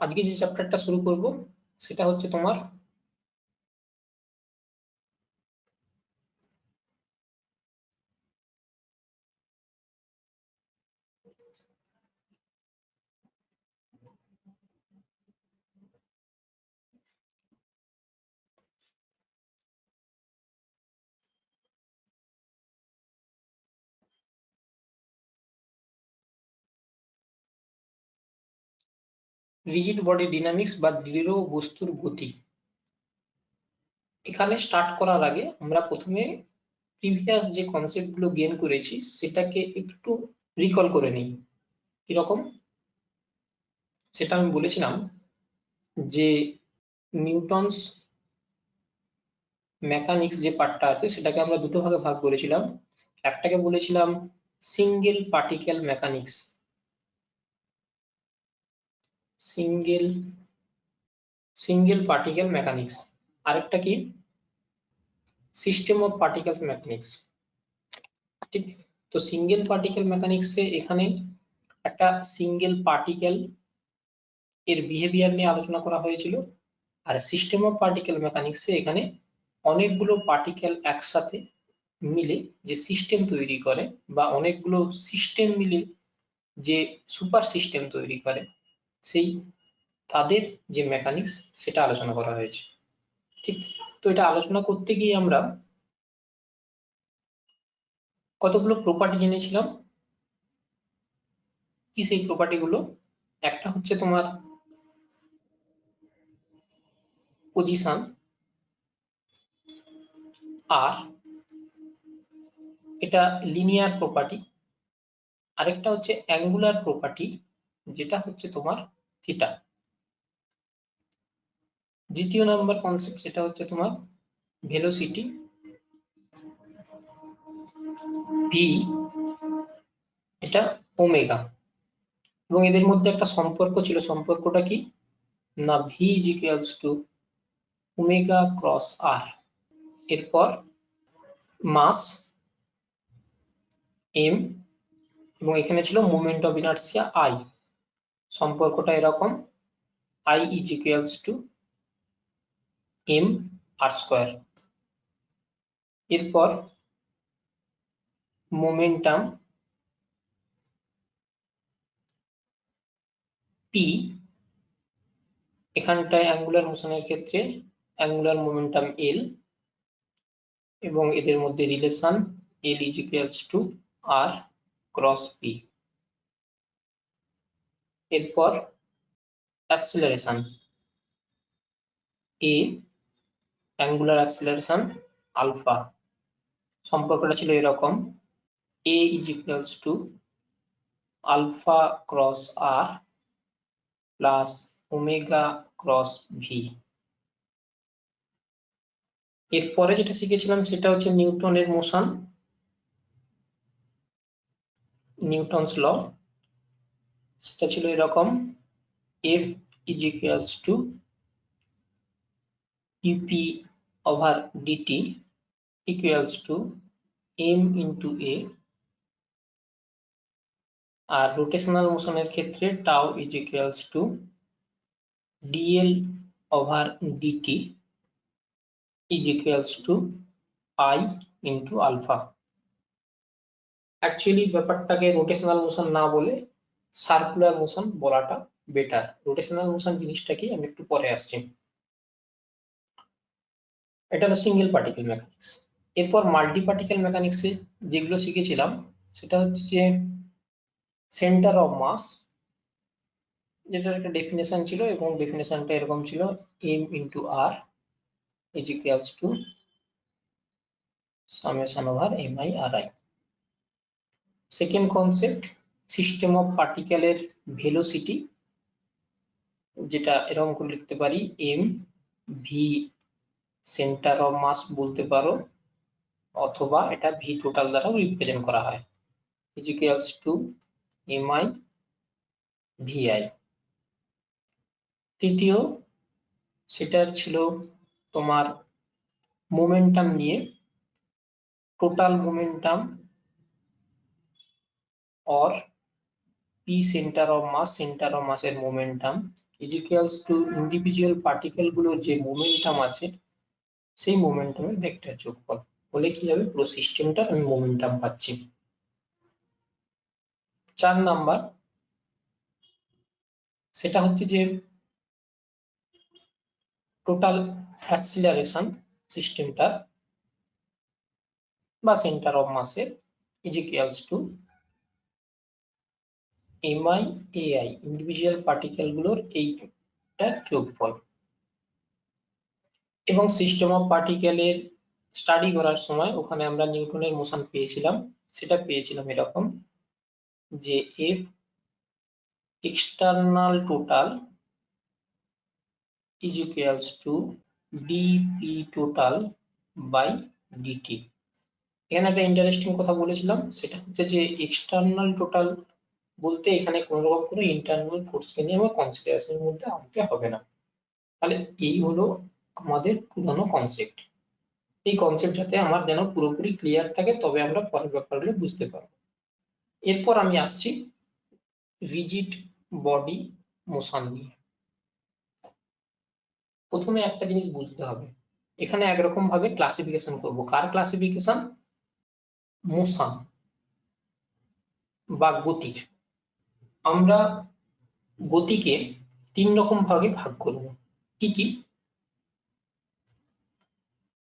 আজকে যে চ্যাপ্টারটা শুরু করব সেটা হচ্ছে তোমার রিজিড বডি ডাইনামিক্স বা দৃঢ় বস্তুর গতি। এখানে স্টার্ট করার আগে আমরা প্রথমে প্রিভিয়াস যে কনসেপ্টগুলো গেইন করেছি সেটাকে একটু রিকল করে নিই। কিরকম সেটা আমি বলেছিলাম যে নিউটনস মেকানিক্স যে পার্টটা আছে সেটাকে আমরা দুটো ভাগে ভাগ করেছিলাম। একটাকে বলেছিলাম single particle mechanics, single particle mechanics, আরেকটা কি সিস্টেম অফ পার্টিকেলস মেকানিক্স। ঠিক, তো সিঙ্গেল পার্টিকেল মেকানিক্সে এখানে একটা সিঙ্গেল পার্টিকেল এর বিহেভিয়ার নিয়ে আলোচনা করা হয়েছিল, আর সিস্টেম অফ পার্টিকেল মেকানিক্সে এখানে অনেকগুলো পার্টিকেল একসাথে মিলে যে সিস্টেম তৈরি করে বা অনেকগুলো সিস্টেম মিলে যে সুপার সিস্টেম তৈরি করে সেই তাদের যে মেকানিক্স সেটা আলোচনা করা হয়েছে। ঠিক, তো এটা আলোচনা করতে গিয়ে আমরা কতগুলো প্রপার্টি জেনেছিলাম। কি সেই প্রপার্টি গুলো? একটা হচ্ছে তোমার পজিশন, আর এটা লিনিয়ার প্রপার্টি। আরেকটা হচ্ছে অ্যাঙ্গুলার প্রপার্টি, যেটা হচ্ছে তোমার থিটা। দ্বিতীয় নাম্বার কনসেপ্ট সেটা হচ্ছে তোমার ভেলোসিটি, ভি, এটা ওমেগা, এবং এদের মধ্যে একটা সম্পর্ক ছিল। সম্পর্কটা কি না, V is equals to omega cross R. এরপর মাস এম, এবং এখানে ছিল মোমেন্ট অফ ইনার্সিয়া আই। সম্পর্কটা এরকম, I is equals to M R square. এরপর মোমেন্টাম পি, এখানটায় অ্যাঙ্গুলার মোশনের ক্ষেত্রে অ্যাঙ্গুলার মোমেন্টাম এল, এবং এদের মধ্যে relation L is equals to R cross P. এরপর acceleration A, angular acceleration alpha. সম্পর্কটা ছিল এরকম, A is equals to alpha cross R plus omega cross V. এরপরে যেটা শিখেছিলাম সেটা হচ্ছে নিউটনের মোশন, নিউটনস ল। সেটা ছিল এরকম, F is equals to dp over dt equals to M into A. আর রোটেশনাল মোশনের ক্ষেত্রে tau is equals to dL over dt is equals to I into alpha. Actually ব্যাপারটাকে রোটেশনাল মোশন না বলে circular motion বলাটা better. Rotational motion জিনিসটা কি আমি একটু পরে আসছি। এটা হলো সিঙ্গেল পার্টিকেল মেকানিক্স। এরপর মাল্টি পার্টিকেল মেকানিক্সে যেগুলো শিখেছিলাম সেটা হচ্ছে যে সেন্টার অফ মাস, যেটার একটা ডেফিনেশন ছিল, এবং ডেফিনেশনটা এরকম ছিল, M into R is equals to summation over M I R I. Second concept system of পার্টিকেলের ভেলোসিটি, যেটা এরকম করে লিখতে পারি, M V centre of mass বলতে পারো, অথবা এটা ভি টোটাল দ্বারাও রিপ্রেজেন্ট করা হয়, is equals to M I V I. তৃতীয় সেটার ছিল তোমার মোমেন্টাম নিয়ে, total momentum or P centre of mass এর momentum is equals to individual particle গুলোর যে মোমেন্টাম আছে সেই মোমেন্টামের ভেক্টর যোগফল বলে কি হবে, পুরো সিস্টেমটার আমি মোমেন্টাম পাচ্ছি। 4 নাম্বার, সেটা হচ্ছে যে টোটাল অ্যাক্সিলারেশন সিস্টেমটা বা সেন্টার অফ মাসের is equals two MI AI, individual particle গুলোর এইটা যোগফল। এবং সিস্টেম অফ পার্টিকেলের স্টাডি করার সময় ওখানে আমরা নিউটনের মোশন পেয়েছিলাম, সেটা পেয়েছিলাম এরকম যে F external total is equals to dp total by dt। এখানে একটা ইন্টারেস্টিং কথা বলেছিলাম, সেটা হচ্ছে যে এক্সটার্নাল টোটাল বলতে এখানে কোনো রকম কোনো ইন্টারনাল ফোর্সকে নিয়ে আমার কনসিডারেশনের মধ্যে আনতে হবে না। তাহলে এই হলো আমাদের পুরনো কনসেপ্ট। এই কনসেপ্ট যাতে আমার যেন পুরোপুরি ক্লিয়ার থাকে, তবে আমরা পরের ব্যাপারগুলো বুঝতে পারবো। এরপর আমি আসছি রিজিড বডি মোশন নিয়ে। প্রথমে একটা জিনিস বুঝতে হবে, এখানে একরকম ভাবে ক্লাসিফিকেশন করব। কার ক্লাসিফিকেশন? মোশন বা গতির। আমরা গতিকে 3 রকম ভাগে ভাগ করব। কি কি?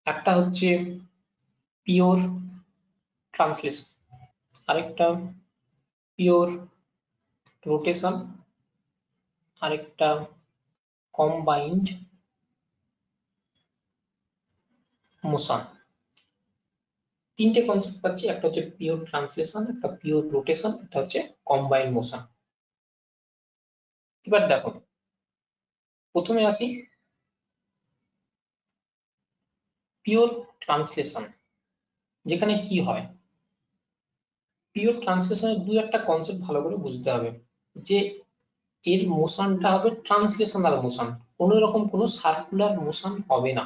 একটা হচ্ছে পিওর ট্রান্সলেশন, আরেকটা পিওর রোটেশন, আরেকটা কম্বাইন্ড মোশন। 3টে কনসেপ্ট পাচ্ছি, একটা হচ্ছে পিওর ট্রান্সলেশন, একটা পিওর রোটেশন, একটা হচ্ছে কম্বাইন্ড মোশন। এবার দেখো, প্রথমে আসি পিওর ট্রান্সলেশন। যেখানে কি হয়, পিওর ট্রান্সলেশনের দুই একটা কনসেপ্ট ভালো করে বুঝতে হবে, যে এর মোশনটা হবে ট্রান্সলেশনাল মোশন, কোনো রকম কোনো সার্কুলার মোশন হবে না।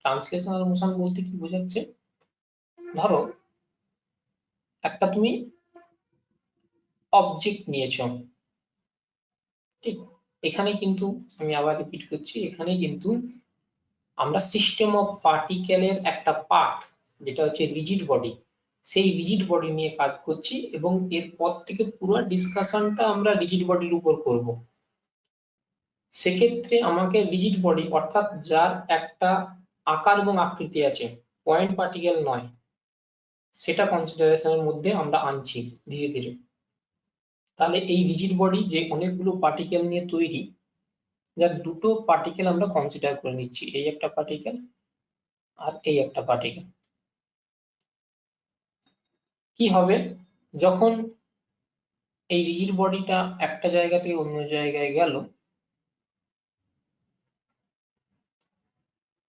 ট্রান্সলেশনাল মোশন বলতে কি বোঝাচ্ছে, ধরো একটা তুমি অবজেক্ট নিয়েছো, ঠিক, এখানে কিন্তু আমি আবার রিপিট করছি, এখানে কিন্তু আমরা সিস্টেম অফ পার্টিকেলের একটা পার্ট যেটা হচ্ছে রিজিড বডি, সেই রিজিড বডি নিয়ে কাজ করছি, এবং এরপর থেকে পুরো ডিসকাশনটা আমরা রিজিড বডির উপর করব। সেক্ষেত্রে আমাকে রিজিড বডি অর্থাৎ যার একটা আকার এবং আকৃতি আছে, পয়েন্ট পার্টিকেল নয়, সেটা কনসিডারেশনের মধ্যে আমরা আনছি ধীরে ধীরে। তাহলে এই রিজিড বডি যে অনেকগুলো পার্টিকেল নিয়ে তৈরি, যার দুটো পার্টিকেল আমরা কনসিডার করে নিচ্ছি, এই একটা পার্টিকেল আর এই একটা পার্টিকেল। কি হবে যখন এই রিজিড বডিটা একটা জায়গা থেকে অন্য জায়গায় গেল,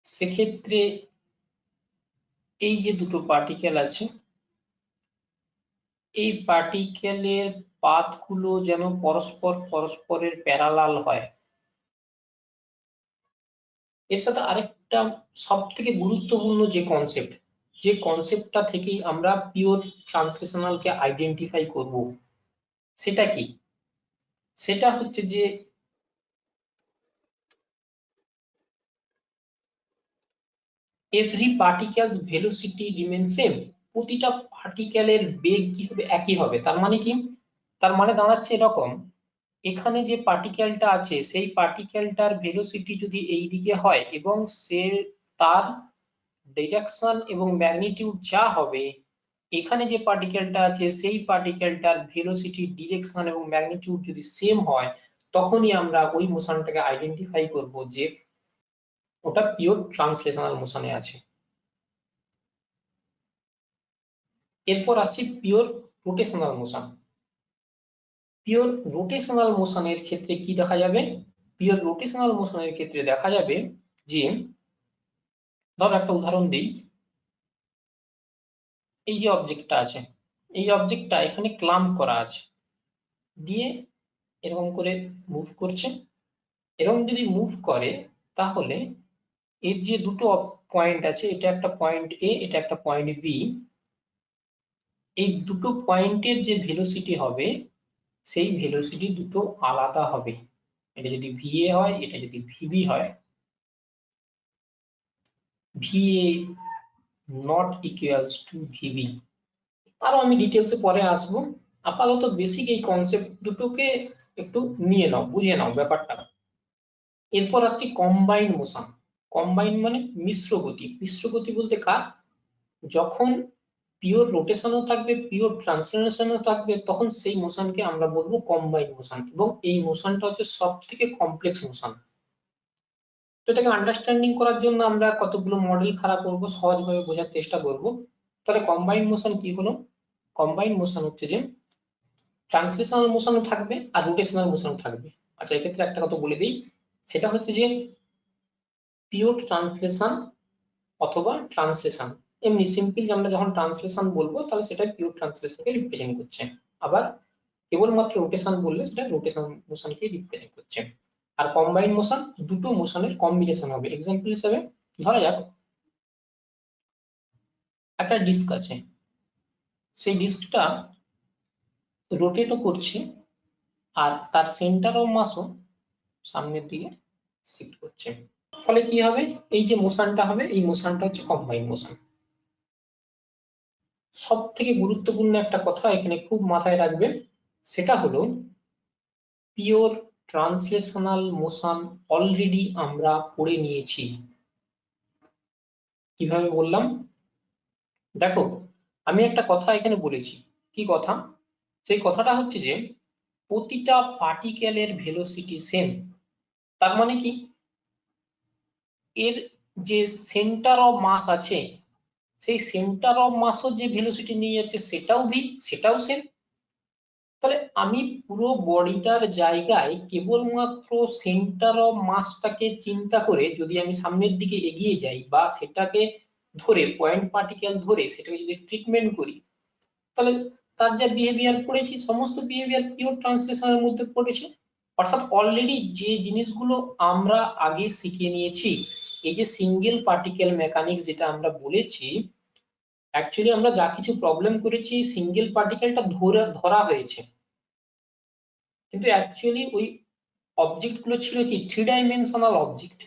সেক্ষেত্রে এই যে দুটো পার্টিকেল আছে, এই পার্টিকেলের পাথগুলো যেন পরস্পরের প্যারালাল হয়। এর সাথে আরেকটা সব থেকে গুরুত্বপূর্ণ যে কনসেপ্টটা থেকেই আমরা পিওর ট্রান্সলেশনালকে আইডেন্টিফাই করব, সেটা কি? সেটা হচ্ছে যে every particles velocity remain same. প্রতিটা পার্টিকেলের বেগ কি হবে? একই হবে। তার মানে কি? তার মানে দাঁড়াচ্ছে এরকম, এখানে যে পার্টিকেলটা আছে সেই পার্টিকেলটার ভেলোসিটি যদি এই দিকে হয় এবং সে তার ডিরেকশন এবং ম্যাগনিটিউড যা হবে, এখানে যে পার্টিকেলটা আছে সেই পার্টিকেলটার ভেলোসিটি, ডিরেকশন এবং ম্যাগনিটিউড যদি সেম হয়, তখনই আমরা ওই মোশনটাকে আইডেন্টিফাই করব যে ওটা পিওর ট্রান্সলেশনাল মোশনে আছে। এরপর আসছি pure rotational motion. Pure rotational মোশনের ক্ষেত্রে কি দেখা যাবে? পিওর রোটেশনাল মোশনের ক্ষেত্রে দেখা যাবে যে, ধর একটা উদাহরণ দিই, এই যে অবজেক্টটা আছে, এই অবজেক্টটা এখানে ক্লাম্প করা আছে, দিয়ে এরকম করে মুভ করছে। এরকম যদি মুভ করে, তাহলে এর যে দুটো পয়েন্ট আছে, এটা একটা পয়েন্ট এ, এটা একটা পয়েন্ট বি, এই দুটো পয়েন্টের যে ভেলোসিটি হবে, সেই ভেলোসিটি দুটো আলাদা হবে। এটা যদি VA হয়, এটা যদি VB হয়, VA not equals to VB। আরো আমি ডিটেলসে পরে আসবো, আপাতত বেসিক এই কনসেপ্ট দুটোকে একটু নিয়ে নাও, বুঝে নাও ব্যাপারটা। এরপর আসছি কম্বাইন মোশন। কম্বাইন মানে মিশ্র গতি। মিশ্র গতি বলতে কার, যখন পিওর রোটেশনও থাকবে, পিওর ট্রান্সলেশনও থাকবে, তখন সেই মোশনকে আমরা বলবো কম্বাইন মোশন, এবং এই মোশনটা হচ্ছে সব থেকে কমপ্লেক্স মোশন। তো এটাকে আন্ডারস্ট্যান্ডিং করার জন্য আমরা কতগুলো মডেল খাড়া করব, সহজভাবে বোঝার চেষ্টা করব। তাহলে কম্বাইন মোশন কি হলো? কম্বাইন মোশন হচ্ছে যে ট্রান্সলেশনাল মোশনও থাকবে আর রোটেশনাল মোশনও থাকবে। আচ্ছা, এক্ষেত্রে একটা কথা বলে দিই, সেটা হচ্ছে যে পিওর ট্রান্সলেশন অথবা ট্রান্সলেশন। এমনি সিম্পল আমরা যখন ট্রান্সলেশন বলবো তাহলে সেটা পিওর ট্রান্সলেশনকে রিপ্রেজেন্ট করছে, আবার কেবলমাত্র রোটেশন বললে সেটা রোটেশন মোশনকে রিপ্রেজেন্ট করছে। আর কম্বাইন মোশন দুটো মোশনের কম্বিনেশন হবে। এক্সাম্পল হিসেবে ধরা যাক একটা ডিস্ক আছে, সেই ডিস্কটা রোটেটও করছে আর তার সেন্টার অফ মাসও সামনের দিকে শিফট করছে। ফলে কি হবে, এই যে মোশনটা হবে, এই মোশনটা হচ্ছে কম্বাইন মোশন। সব থেকে গুরুত্বপূর্ণ একটা কথা এখানে খুব মাথায় রাখবেন, সেটা হলো পিওর ট্রান্সলেশনাল মোশন অলরেডি আমরা পড়ে নিয়েছি। কিভাবে বললাম? দেখো, আমি একটা কথা এখানে বলেছি, কি কথা? সেই কথাটা হচ্ছে যে প্রতিটা পার্টিকেলের ভেলোসিটি সেম। তার মানে কি, এর যে সেন্টার অফ মাস আছে, সেই সেন্টার অফ মাসও যে ভেলোসিটি নিয়ে যাচ্ছে সেটাও সেম। তাহলে আমি পুরো বডিটার জায়গায় কেবলমাত্র সেন্টার অফ মাসটাকে চিন্তা করে যদি আমি সামনের দিকে এগিয়ে যাই, বা সেটাকে ধরে পয়েন্ট পার্টিকেল ধরে সেটাকে যদি ট্রিটমেন্ট করি, তাহলে তার যা বিহেভিয়ার পড়েছি সমস্ত বিহেভিয়ার পিওর ট্রান্সলেশনের মধ্যে পড়েছে। অর্থাৎ অলরেডি যে জিনিসগুলো আমরা আগে শিখে নিয়েছি, এই যে সিঙ্গেল পার্টিকেল মেকানিক্স যেটা আমরা বলেছি, অ্যাকচুয়ালি আমরা যা কিছু প্রবলেম করেছি সিঙ্গেল পার্টিকেলটা ধরা হয়েছে, কিন্তু অ্যাকচুয়ালি ওই অবজেক্ট গুলো ছিল কি three dimensional object.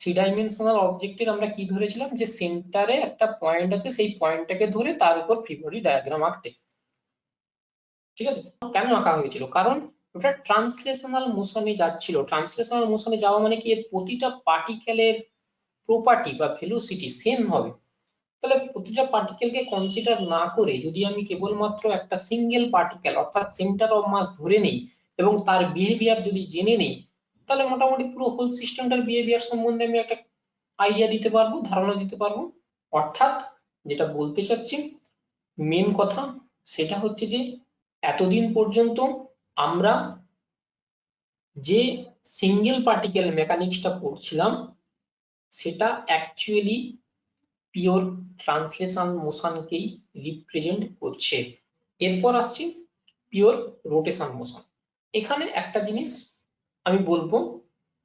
Three dimensional অবজেক্টের আমরা কি ধরেছিলাম, যে সেন্টারে একটা পয়েন্ট আছে, সেই পয়েন্টটাকে ধরে তার উপর ফ্রি বডি ডায়াগ্রাম আঁকতে। ঠিক আছে, কেন আঁকা হয়েছিল? কারণ ওটা ট্রান্সলেশনাল মোশনে যাচ্ছিল। ট্রান্সলেশনাল মোশনে যাওয়া মানে কি, এর প্রতিটা পার্টিকেলের প্রপার্টি বা ভেলোসিটি সেম হবে। তাহলে প্রতিটা পার্টিকেলকে কনসিডার না করে যদি আমি কেবলমাত্র একটা সিঙ্গেল পার্টিকেল অর্থাৎ সেন্টার অফ মাস ধরে নেই এবং তার বিহেভিয়ার যদি জেনে নেই, তাহলে মোটামুটি পুরো হোল সিস্টেমটার বিহেভিয়ার সম্বন্ধে আমি একটা আইডিয়া দিতে পারবো, ধারণা দিতে পারবো। অর্থাৎ যেটা বলতে চাচ্ছি মেন কথা, সেটা হচ্ছে যে এতদিন পর্যন্ত আমরা যে সিঙ্গেল পার্টিকেল মেকানিক্সটা পড়ছিলাম, সেটা অ্যাকচুয়ালি পিওর ট্রান্সলেশন মোশনকেই রিপ্রেজেন্ট করছে। এরপর আসছি পিওর রোটেশন মোশন। এখানে একটা জিনিস আমি বলবো,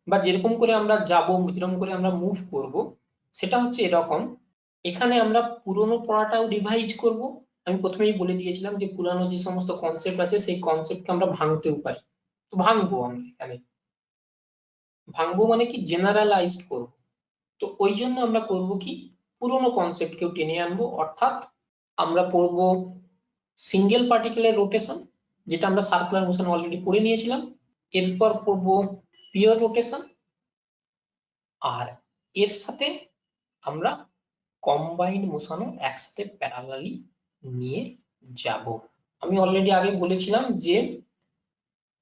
বা যেরকম করে আমরা যাব, যেরকম করে আমরা মুভ করব, সেটা হচ্ছে এরকম। এখানে আমরা পুরনো পড়াটাও রিভাইজ করব। আমি প্রথমেই বলে দিয়েছিলাম যে পুরানো যে সমস্ত কনসেপ্ট আছে সেই কনসেপ্টকে আমরা ভাঙতেও পারি। তো ভাঙবো আমরা এখানে, ভাঙবো মানে কি জেনারেলাইজড করব। তো ওই জন্য আমরা করব কি, পুরনো কনসেপ্টকেও টেনে আনবো। অর্থাৎ আমরা পড়বো সিঙ্গেল পার্টিকেলের রোটেশন, যেটা আমরা সার্কুলার মোশন অলরেডি পড়ে নিয়েছিলাম। এরপর পড়বো পিওর রোটেশন, আর এর সাথে আমরা কম্বাইন্ড মোশনও একসাথে প্যারালালি নিয়ে যাব। আমি অলরেডি আগে বলেছিলাম যে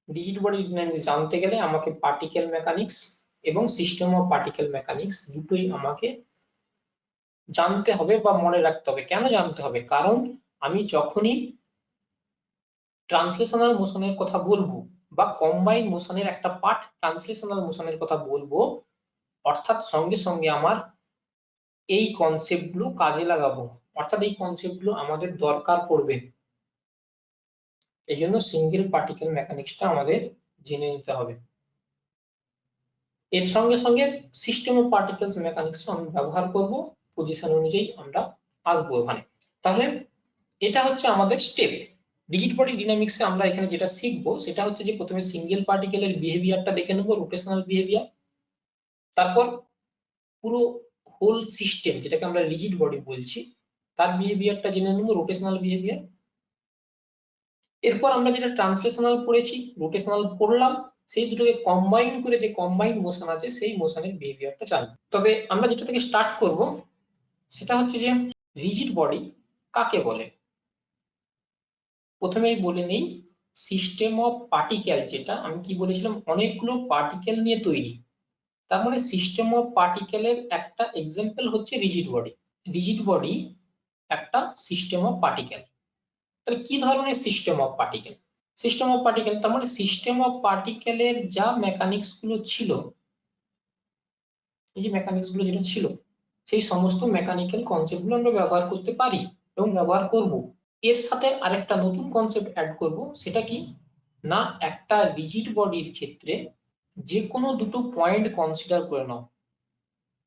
রিজিড বডি ডাইনামিক্স জানতে গেলে আমাকে পার্টিকেল মেকানিক্স এবং সিস্টেম অফ পার্টিকেল মেকানিক্স দুটোই আমাকে জানতে হবে বা মনে রাখতে হবে। কেন জানতে হবে? কারণ আমি যখনই ট্রান্সলেশনাল মোশনের কথা বলবো বা কম্বাইন মোশনের একটা পার্ট ট্রান্সলেশনাল মোশনের কথা বলবো, অর্থাৎ সঙ্গে সঙ্গে আমার এই কনসেপ্ট গুলো কাজে লাগাবো, অর্থাৎ এই কনসেপ্ট গুলো আমাদের দরকার পড়বে। এই জন্য সিঙ্গেল পার্টিকেল মেকানিক্সটা আমাদের জেনে নিতে হবে। এর সঙ্গে সঙ্গে সিস্টেম অফ পার্টিকেলস মেকানিক্স আমি ব্যবহার করব, পজিশন অনুযায়ী আমরা আসবো ওখানে। তাহলে এটা হচ্ছে আমাদের স্টেপ। রিজিড বডি ডাইনামিক্সে আমরা এখানে যেটা শিখবো সেটা হচ্ছে যে প্রথমে সিঙ্গেল পার্টিকেলের বিহেভিয়ারটা দেখে নেব, রোটেশনাল বিহেভিয়ার। তারপর পুরো হোল সিস্টেম যেটাকে আমরা রিজিড বডি বলছি তার বিহেভিয়ারটা জেনে নেব, রোটেশনাল বিহেভিয়ার। এরপর আমরা যেটা ট্রান্সলেশনাল পড়েছি, রোটেশনাল পড়লাম, সেই দুটোকে কম্বাইন করে যে কম্বাইন্ড মোশন আছে সেই মোশনের বিহেভিয়ারটা জানবো। তবে আমরা যেটা থেকে স্টার্ট করব সেটা হচ্ছে যে রিজিড বডি কাকে বলে। প্রথমেই বলে নেই, সিস্টেম অফ পার্টিকেল, যেটা আমি কি বলেছিলাম অনেকগুলো পার্টিকেল নিয়ে তৈরি, তার মানে সিস্টেম অফ পার্টিকেলের একটা এক্সাম্পল হচ্ছে রিজিড বডি। রিজিড বডি একটা সিস্টেম অফ পার্টিকেল। তাহলে কি ধরনের system of particle? System of particle তার মানে সিস্টেম অফ পার্টিকেলের যা মেকানিক্স গুলো ছিল, এই যে মেকানিক্স গুলো যেটা ছিল সেই সমস্ত মেকানিক্যাল কনসেপ্ট গুলো আমরা ব্যবহার করতে পারি এবং ব্যবহার করব। এর সাথে আরেকটা নতুন কনসেপ্ট অ্যাড করব, সেটা কি না, একটা রিজিড বডির ক্ষেত্রে যে কোনো দুটো পয়েন্ট কনসিডার করে নাও,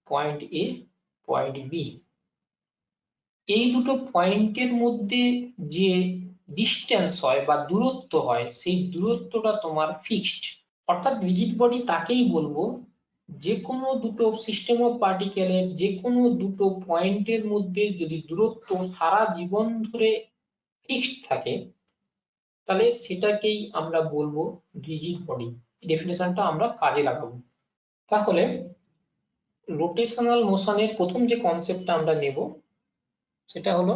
পয়েন্ট এ, পয়েন্ট বি। এই দুটো পয়েন্টের মধ্যে যে ডিস্টেন্স হয় বা দূরত্ব হয় সেই দূরত্বটা তোমার ফিক্সড। অর্থাৎ রিজিড বডি তাকেই বলবো যে কোনো দুটো সিস্টেম অফ পার্টিকেলের যে কোনো দুটো পয়েন্টের মধ্যে যদি দূরত্ব সারা জীবন ধরে ফিক্সড থাকে তাহলে সেটাকেই আমরা বলবো রিজিড বডি। ডেফিনেশনটা আমরা কাজে লাগাবো। তাহলে রোটেশনাল মোশনের প্রথম যে কনসেপ্টটা আমরা নেব সেটা হলো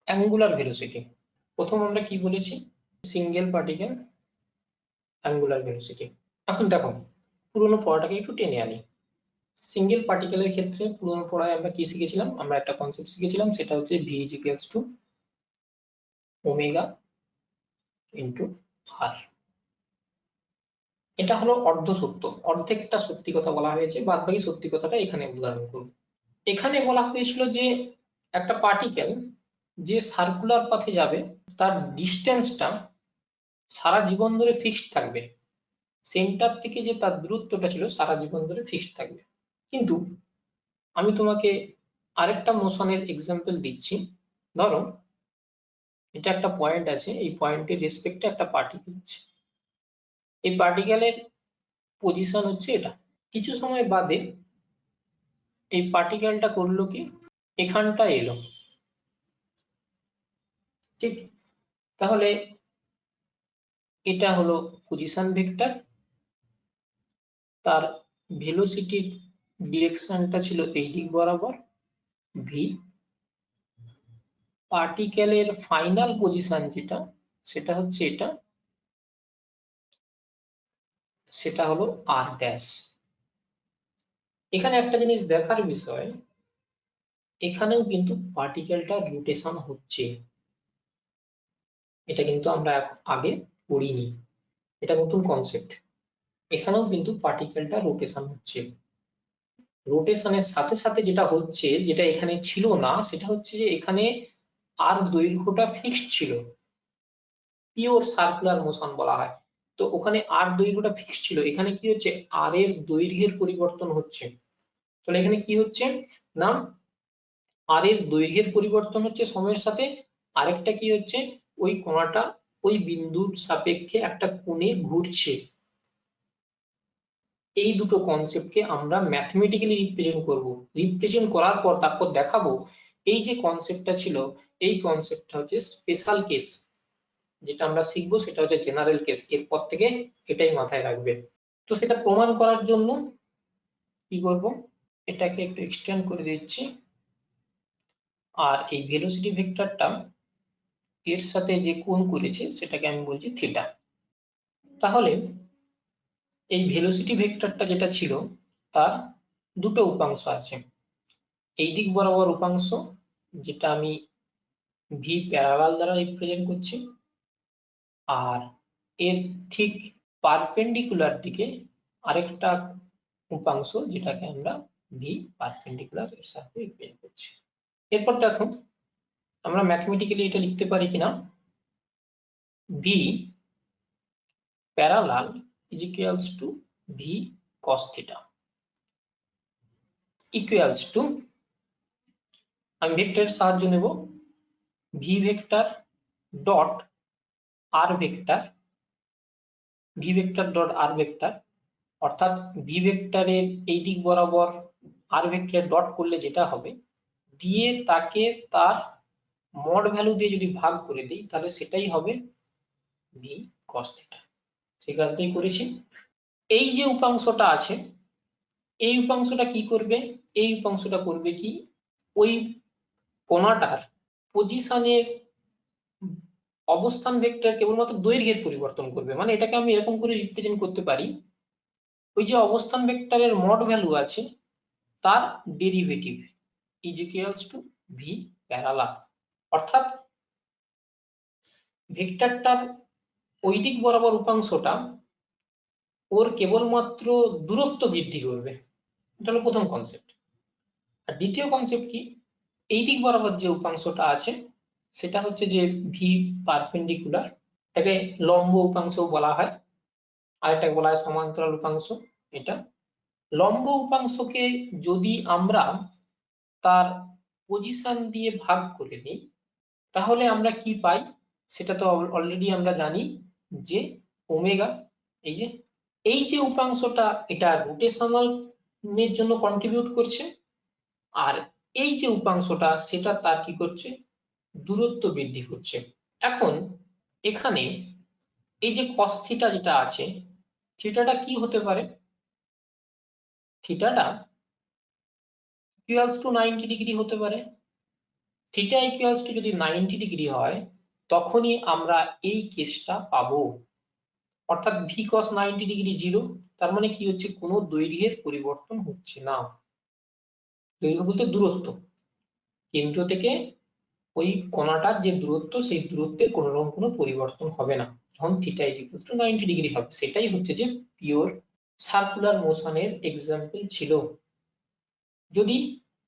অ্যাঙ্গুলার ভেলোসিটি। প্রথম আমরা কি বলেছি, সিঙ্গেল পার্টিকেল অ্যাঙ্গুলার ভেলোসিটি। এখন দেখো পুরোনো পড়াটাকে একটু টেনে আনি। সিঙ্গেল পার্টিকেলের ক্ষেত্রে পুরোনো পড়ায় আমরা কি শিখেছিলাম, আমরা একটা কনসেপ্ট শিখেছিলাম, সেটা হচ্ছে V is equals to omega into R. এটা হলো অর্ধ সত্য, অর্ধেকটা সত্যি কথা বলা হয়েছে, বাদ বাকি সত্যি কথাটা এখানে উদাহরণ করব। এখানে বলা হয়েছিল যে একটা পার্টিকেল যে সার্কুলার পথে যাবে তার ডিস্টেন্সটা সারা জীবন ধরে ফিক্সড থাকবে, সেন্টার থেকে যে তার দূরত্বটা ছিল সারা জীবন ধরে ফিক্সড থাকবে। কিন্তু আমি তোমাকে আরেকটা মোশনের এক্সাম্পল দিচ্ছি। ধরো এটা একটা পয়েন্ট আছে, এই পয়েন্টের রেসপেক্টে একটা পার্টিকেল আছে, এই পার্টিকেলের পজিশন হচ্ছে এটা। কিছু সময় বাদে এই পার্টিকেলটা করলো কি, এখানটা এলো, ঠিক? তাহলে এটা হলো পজিশন ভেক্টর, তার ভেলোসিটির ডিরেকশনটা ছিল এই দিক বরাবর ভি। পার্টিকেলের ফাইনাল পজিশন যেটা সেটা হচ্ছে এটা, সেটা হলো আর ড্যাশ। এখানে একটা জিনিস দেখার বিষয়, এখানেও কিন্তু পার্টিকেলটা রোটেশন হচ্ছে, এটা কিন্তু আমরা আগে পড়িনি, এটা নতুন কনসেপ্ট। এখানেও কিন্তু পার্টিকেলটা রোটেশন হচ্ছে। রোটেশনের সাথে সাথে যেটা হচ্ছে, যেটা এখানে ছিল না, সেটা হচ্ছে যে এখানে আর দৈর্ঘ্যটা ফিক্সড ছিল, পিওর সার্কুলার মোশন বলা হয়। তো ওখানে আর দৈর্ঘ্যটা ফিক্সড ছিল, এখানে কি হচ্ছে আর এর দৈর্ঘ্যের পরিবর্তন হচ্ছে। তাহলে এখানে কি হচ্ছে না, আর এর দৈর্ঘ্যের পরিবর্তন হচ্ছে সময়ের সাথে, আরেকটা কি হচ্ছে ওই কোণাটা ওই বিন্দুর সাপেক্ষে একটা কোণে ঘুরছে। এই দুটো কনসেপ্টকে আমরা ম্যাথমেটিক্যালি রিপ্রেজেন্ট করব, রিপ্রেজেন্ট করার পর তারপর দেখাবো এই যে কনসেপ্টটা ছিল এই কনসেপ্টটা হচ্ছে স্পেশাল কেস, যেটা আমরা শিখবো সেটা হচ্ছে জেনারেল কেস। এরপর থেকে এটাই মাথায় রাখবে। তো সেটা প্রমাণ করার জন্য কি করব, এটাকে একটু এক্সটেন্ড করে দিচ্ছি, আর এই ভেলোসিটি ভেক্টরটা এর সাথে যে কোণ করেছে সেটাকে আমি বলছি থিটা। তাহলে এই ভেলোসিটি ভেক্টরটা যেটা ছিল তার দুটো উপাংশ আছে, এই দিক বরাবর উপাংশ যেটা আমি ভি প্যারালাল দ্বারা রিপ্রেজেন্ট করছি, আর এর ঠিক পারপেন্ডিকুলার দিকে আরেকটা উপাংশ যেটাকে আমরা ভি পারপেন্ডিকুলার এর সাথে রিপ্রেজেন্ট করছি। এরপর দেখো আমরা ম্যাথমেটিক্যালি এটা লিখতে পারি কিনা, V parallel is equals to v cos theta equals to, আমি ভেক্টরের সাহায্য নেব, ভি ভেক্টর ডট আর ভেক্টর, ভি ভেক্টর ডট আর ভেক্টর, অর্থাৎ ভি ভেক্টরের এই দিক বরাবর আর ভেক্টরে ডট করলে যেটা হবে, দিয়ে তাকে তার মড ভ্যালু দিয়ে যদি ভাগ করে দিই তাহলে সেটাই হবে ভি কস থিটা। সেই কাজটাই করেছি। এই যে উপাংশটা আছে, এই উপাংশটা কি করবে, এই উপাংশটা করবে কি, ওই কোণাটার পজিশনের অবস্থান ভেক্টর কেবলমাত্র দৈর্ঘ্যের পরিবর্তন করবে। মানে এটাকে আমি এরকম করে রিপ্রেজেন্ট করতে পারি, ওই যে অবস্থান ভেক্টরের মড ভ্যালু আছে তার derivative is equals to V parallel, অর্থাৎ ভেক্টরটার ওই দিক বরাবর উপাংশটা ওর কেবলমাত্র দূরত্ব বৃদ্ধি করবে। এটা হলো প্রথম কনসেপ্ট। আর দ্বিতীয় কনসেপ্ট কি, এই দিক বরাবর যে উপাংশটা আছে সেটা হচ্ছে যে ভি পারপেন্ডিকুলার, এটাকে লম্ব উপাংশ বলা হয়, আরেকটাকে বলা হয় সমান্তরাল উপাংশ। এটা লম্ব উপাংশকে যদি আমরা তার পজিশন দিয়ে ভাগ করে নিই তাহলে আমরা কি পাই, সেটা তো অলরেডি আমরা জানি যে ওমেগা। এই যে উপাংশটা এটা রোটেশনাল এর জন্য কন্ট্রিবিউট করছে, আর এই যে উপাংশটা সেটা তার কি করছে, দূরত্ব বৃদ্ধি করছে। এখন এখানে এই যে cos থিটা যেটা আছে, থিটাটা কি হতে পারে, থিটাটা ইকুয়ালস টু 90 ডিগ্রি হতে পারে। থিটা ইকুয়ালস টু যদি 90 ডিগ্রি হয় তখনই আমরা এই কেসটা পাবো, অর্থাৎ ভি cos 90 ডিগ্রি 0। তার মানে কি হচ্ছে, কোনো দৈর্ঘ্যের পরিবর্তন হচ্ছে না। দৈর্ঘ্য বলতে দূরত্ব, কেন্দ্র থেকে ওই কোণাটার যে দূরত্ব সেই দূরত্বের কোনো রকম কোনো পরিবর্তন হবে না যখন theta is equal to 90 degree হবে। সেটাই হচ্ছে যে পিওর সার্কুলার মোশনের এক্সাম্পল ছিল। যদি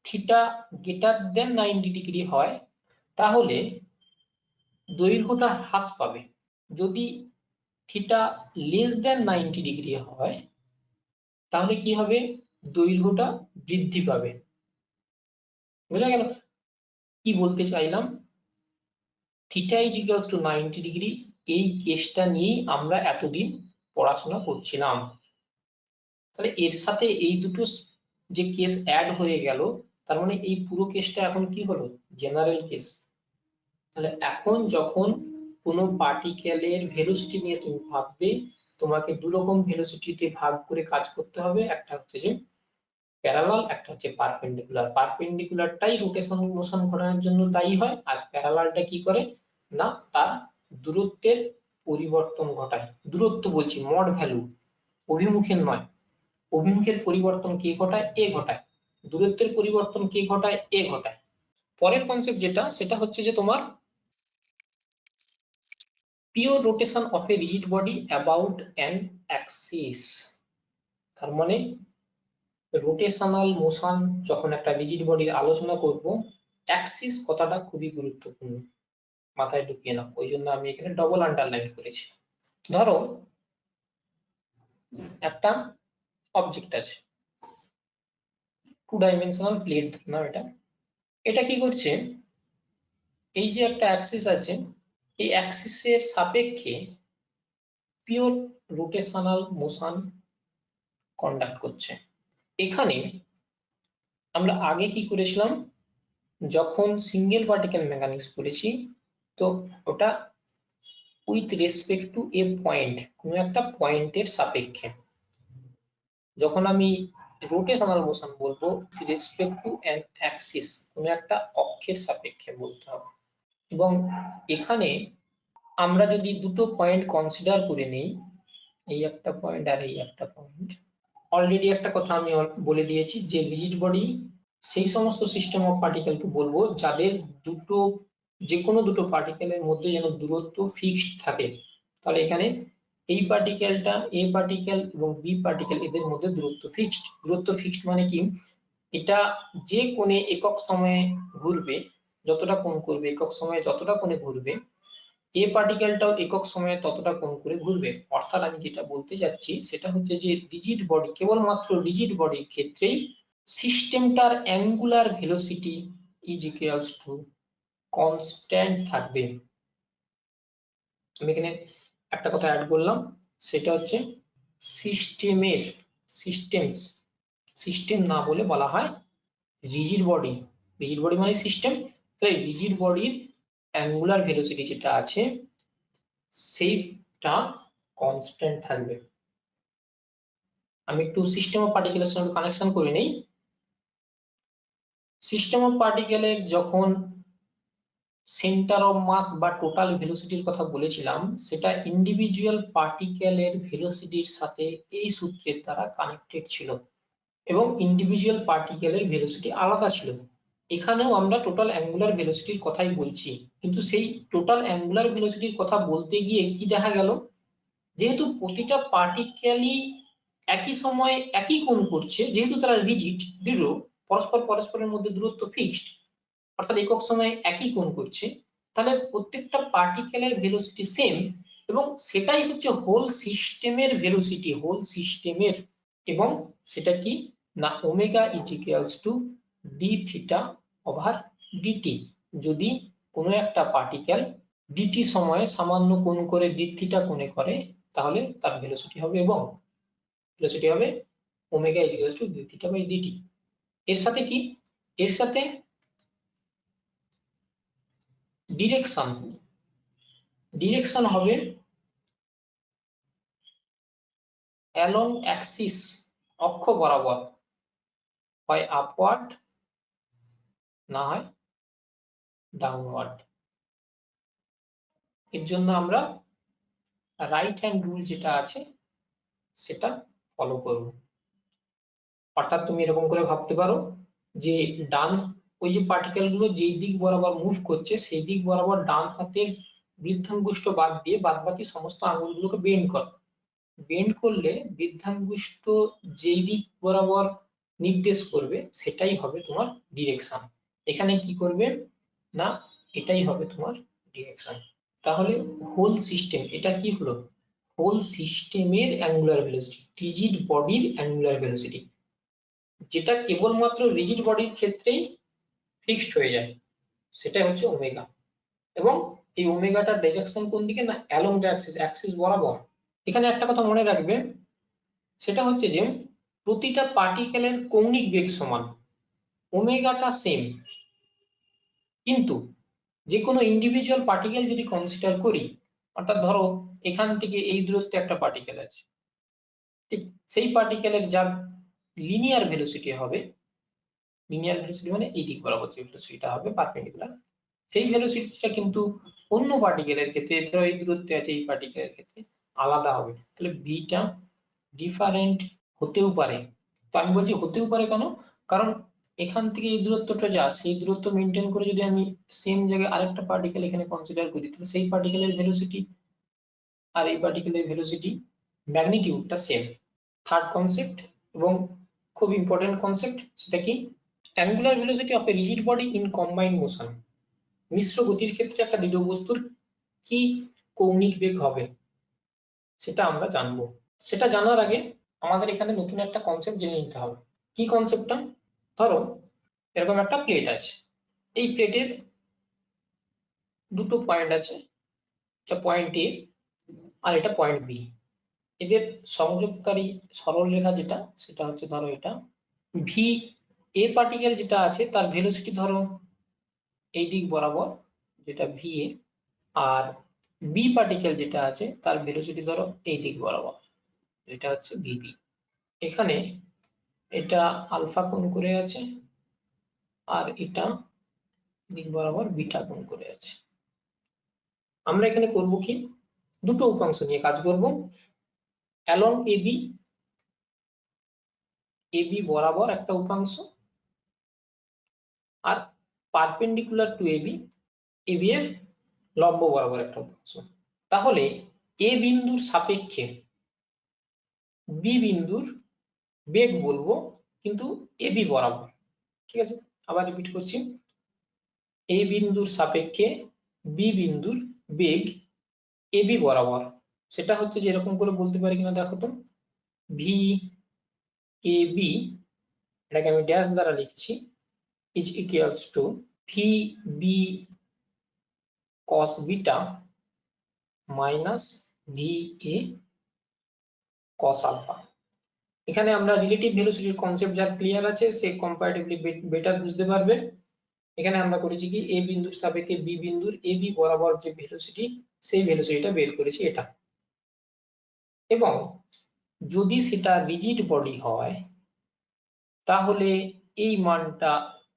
থিটা গ্রেটার দেন 90 ডিগ্রি হয় তাহলে দৈর্ঘ্যটা হ্রাস পাবে, যদি থিটা লেস দেন 90 ডিগ্রি হয় তাহলে কি হবে, দৈর্ঘ্যটা বৃদ্ধি পাবে। বোঝা গেল কি বলতে চাইলাম? Theta is equals two 90 degree, এই কেসটা নিয়েই আমরা এতদিন পড়াশোনা করছিলাম। তাহলে এর সাথে এই দুটো যে কেস অ্যাড হয়ে গেল, তার মানে এই পুরো কেসটা এখন কি হলো, জেনারেল কেস। তাহলে এখন যখন কোনো পার্টিকেলের ভেলোসিটি নিয়ে তুমি ভাববে, তোমাকে দু রকম ভেলোসিটিতে ভাগ করে কাজ করতে হবে, একটা হচ্ছে যে প্যারালাল, একটা হচ্ছে পারপেন্ডিকুলার। পারপেন্ডিকুলারটাই রোটেশন মোশন ঘটানোর জন্য দায়ী হয়, আর প্যারালালটা কি করে না, তার দূরত্বের পরিবর্তন ঘটায়। দূরত্ব বলছি, মড ভ্যালু, অভিমুখের নয়। অভিমুখের পরিবর্তন কে ঘটায়, এ ঘটায়। দূরত্বের পরিবর্তন কে ঘটায়, এ ঘটায়। পরের কনসেপ্ট যেটা, সেটা হচ্ছে যে তোমার pure rotation of a rigid body about an Axis. তার মানে রোটেশনাল মোশন যখন একটা রিজিড বডির আলোচনা করব, অ্যাক্সিস কথাটা খুবই গুরুত্বপূর্ণ, মাথায় ঢুকিয়ে নাও। ওই জন্য আমি এখানে ডবল আন্ডারলাইন করেছি। ধরো একটা অবজেক্ট আছে, 2 ডাইমেনশনাল প্লেট নাও, এটা কি করছে, এই যে একটা অ্যাক্সিস আছে, এই অ্যাক্সিসের সাপেক্ষে পিওর রোটেশনাল মোশন কন্ডাক্ট করছে। এখানে আমরা আগে কি করেছিলাম, যখন সিঙ্গেল পার্টিকেল মেকানিক্স পড়েছি, তো ওটা with respect two A point, কোনো একটা পয়েন্টের সাপেক্ষে। যখন আমি রোটেশনাল মোশন বলবো with respect to an Axis, কোনো একটা অক্ষের সাপেক্ষে বলতে হবে। এবং এখানে আমরা যদি দুটো পয়েন্ট কনসিডার করে নিই, এই একটা পয়েন্ট আর এই একটা পয়েন্ট, অলরেডি একটা কথা আমি বলে দিয়েছি যে রিজিড বডি সেই সমস্ত সিস্টেম অফ পার্টিকেলকে বলবো যাদের দুটো, যে কোনো দুটো পার্টিকেলের মধ্যে যেন দূরত্ব ফিক্সড থাকে। তাহলে এখানে এই পার্টিকেলটা, এ পার্টিকেল এবং বি পার্টিকেল, এদের মধ্যে দূরত্ব ফিক্সড। দূরত্ব ফিক্সড মানে কি, এটা যে কোণে একক সময়ে ঘুরবে, যতটা কোণ করবে একক সময়ে যতটা কোণে ঘুরবে, এ পার্টিকেলটাও একক সময়ে ততটা কোণ করে ঘুরবে। অর্থাৎ আমি যেটা বলতে চাচ্ছি সেটা হচ্ছে যে রিজিড বডি, কেবলমাত্র রিজিড বডির ক্ষেত্রেই সিস্টেমটার angular velocity is equals to constant থাকবে। আমি এখানে একটা কথা অ্যাড করলাম, সেটা হচ্ছে সিস্টেম না বলে বলা হয় রিজিড বডি। রিজিড বডি মানে সিস্টেম, তাই রিজিড বডির অ্যাঙ্গুলার ভেলোসিটি যেটা আছে সেইটা কনস্ট্যান্ট থাকবে। আমি একটু সিস্টেম অফ পার্টিকেলের সঙ্গে কানেকশন করে নেই। সিস্টেম অফ পার্টিকেলের যখন সেন্টার অফ মাস বা টোটাল ভেলোসিটির কথা বলেছিলাম, সেটা ইন্ডিভিজুয়াল পার্টিকেলের ভেলোসিটির সাথে এই সূত্রের দ্বারা কানেক্টেড ছিল এবং ইন্ডিভিজুয়াল পার্টিকেলের ভেলোসিটি আলাদা ছিল। এখানেও আমরা টোটাল অ্যাঙ্গুলার ভেলোসিটির কথাই বলছি, কিন্তু সেই টোটাল অ্যাঙ্গুলার ভেলোসিটির কথা বলতে গিয়ে কি দেখা গেল, যেহেতু প্রতিটা পার্টিকেলই একই সময়ে একই কোণ করছে, যেহেতু তারা রিজিড দৃঢ়, পরস্পরের মধ্যে দূরত্ব ফিক্সড, অর্থাৎ একক সময়ে একই কোণ করছে, তাহলে প্রত্যেকটা পার্টিকেলের ভেলোসিটি সেম এবং সেটাই হচ্ছে হোল সিস্টেমের ভেলোসিটি, হোল সিস্টেমের। এবং সেটা কি না, omega is equals to d theta over dt. যদি কোনো একটা পার্টিকেল ডিটি সময়ে সামান্য কোণ করে ডি থিটা কোণে করে, তাহলে তার ভেলোসিটি হবে omega is equals to d theta by dt. এর সাথে কি, এর সাথে ডিরেকশন হবে অ্যালং অ্যাক্সিস, অক্ষ বরাবর, হয় আপওয়ার্ড না হয় ডাউনওয়ার্ড। এর জন্য আমরা রাইট হ্যান্ড রুল যেটা আছে সেটা ফলো করব। অর্থাৎ তুমি এরকম করে ভাবতে পারো যে ওই যে পার্টিকেল গুলো যেই দিক বরাবর মুভ করছে সেই দিক বরাবর ডান হাতের বৃদ্ধাঙ্গুষ্ঠ বাদ দিয়ে বাদ বাকি সমস্ত আঙুলগুলোকে বেন্ড করলে বৃদ্ধাঙ্গুষ্ঠ যেই দিক বরাবর নির্দেশ করবে সেটাই হবে তোমার ডিরেকশন। এখানে কি করবে না, এটাই হবে তোমার ডিরেকশন। তাহলে হোল সিস্টেম, এটা কি হলো, হোল সিস্টেমের অ্যাঙ্গুলার ভেলোসিটি, রিজিড বডির অ্যাঙ্গুলার ভেলোসিটি, যেটা কেবলমাত্র রিজিড বডির ক্ষেত্রেই ফিক্সড হয়ে যায়, সেটাই হচ্ছে ওমেগা। এবং এই ওমেগাটার ডাইরেকশন কোন দিকে না, অ্যালং দ্য অ্যাক্সিস বরাবর। এখানে একটা কথা মনে রাখবে, সেটা হচ্ছে যে প্রতিটা পার্টিকেলের কৌণিক বেগ সমান, ওমেগাটা সেম, কিন্তু যে কোনো ইন্ডিভিজুয়াল পার্টিকেল যদি কনসিডার করি, অর্থাৎ ধরো এখান থেকে এই দূরত্বে একটা পার্টিকেল আছে, ঠিক সেই পার্টিকেলের যার লিনিয়ার ভেলোসিটি হবে, লিনিয়ার ভেলোসিটি মানে এই দিক বরাবর যে ভেলোসিটিটা হবে পারপেন্ডিকুলার, সেই ভেলোসিটিটা কিন্তু অন্য পার্টিকেলের ক্ষেত্রে, ধরো এই দূরত্বে আছে এই পার্টিকেলের ক্ষেত্রে আলাদা হবে। তাহলে ভিটা ডিফারেন্ট হতেও পারে। তো আমি বলছি হতেও পারে কেন, কারণ এখান থেকে এই দূরত্বটা যা, সেই দূরত্ব মেনটেন করে যদি আমি সেম জায়গায় আরেকটা পার্টিকেল এখানে কনসিডার করি, তাহলে সেই পার্টিকেলের ভেলোসিটি আর এই পার্টিকেলের ভেলোসিটি ম্যাগনিটিউডটা সেম। থার্ড কনসেপ্ট এবং খুব ইম্পর্টেন্ট কনসেপ্ট, সেটা কি, angular velocity of a rigid body in combined motion. মিশ্র গতির ক্ষেত্রে একটা দৃঢ় বস্তুর কি কৌণিক বেগ হবে সেটা আমরা জানবো। সেটা জানার আগে আমাদের এখানে নতুন একটা কনসেপ্ট জেনে নিতে হবে। কি কনসেপ্টটা, ধরো এরকম একটা প্লেট আছে, এই প্লেটের দুটো পয়েন্ট আছে, এটা পয়েন্ট এ আর এটা পয়েন্ট বি। এদের সংযোগকারী সরল রেখা যেটা, সেটা হচ্ছে ধরো এটা ভি। এ পার্টিকেল যেটা আছে তার ভেলোসিটি ধরো এই দিক বরাবর, যেটা ভি এ, আর বি পার্টিকেল যেটা আছে তার ভেলোসিটি ধরো এই দিক বরাবর, এটা হচ্ছে ভিবি। এখানে এটা আলফা কোণ করে আছে আর এটা দিক বরাবর বিটা কোণ করে আছে। আমরা এখানে করব কি, দুটো উপাংশ নিয়ে কাজ করব, অ্যালং এবি বরাবর একটা উপাংশ আর পারপেন্ডিকুলার টু এবি এর লম্ব বরাবর একটা উপাংশ। তাহলে এ বিন্দুর সাপেক্ষে বি বিন্দুর বেগ বলবো, কিন্তু এবি বরাবর। ঠিক আছে, আবার রিপিট করছি, এ বিন্দুর সাপেক্ষে বি বিন্দুর বেগ এবি বরাবর। সেটা হচ্ছে যে এরকম করে বলতে পারি কিনা দেখো তো, ভি এ বি, এটাকে আমি ড্যাশ দ্বারা লিখছি, is equals to V B cos beta minus VA cos alpha. এখানে আমরা রিলেটিভ ভেলোসিটির কনসেপ্ট যার ক্লিয়ার আছে সে কম্পারেটিভলি বেটার বুঝতে পারবে। এখানে আমরা করেছি কি এ বিন্দুর সাপেক্ষে বি বিন্দুর AB বরাবর যে ভেলোসিটি সেই ভেলোসিটিটা বের করেছি এটা। এবং যদি সেটা রিজিড বডি হয় তাহলে এই মানটা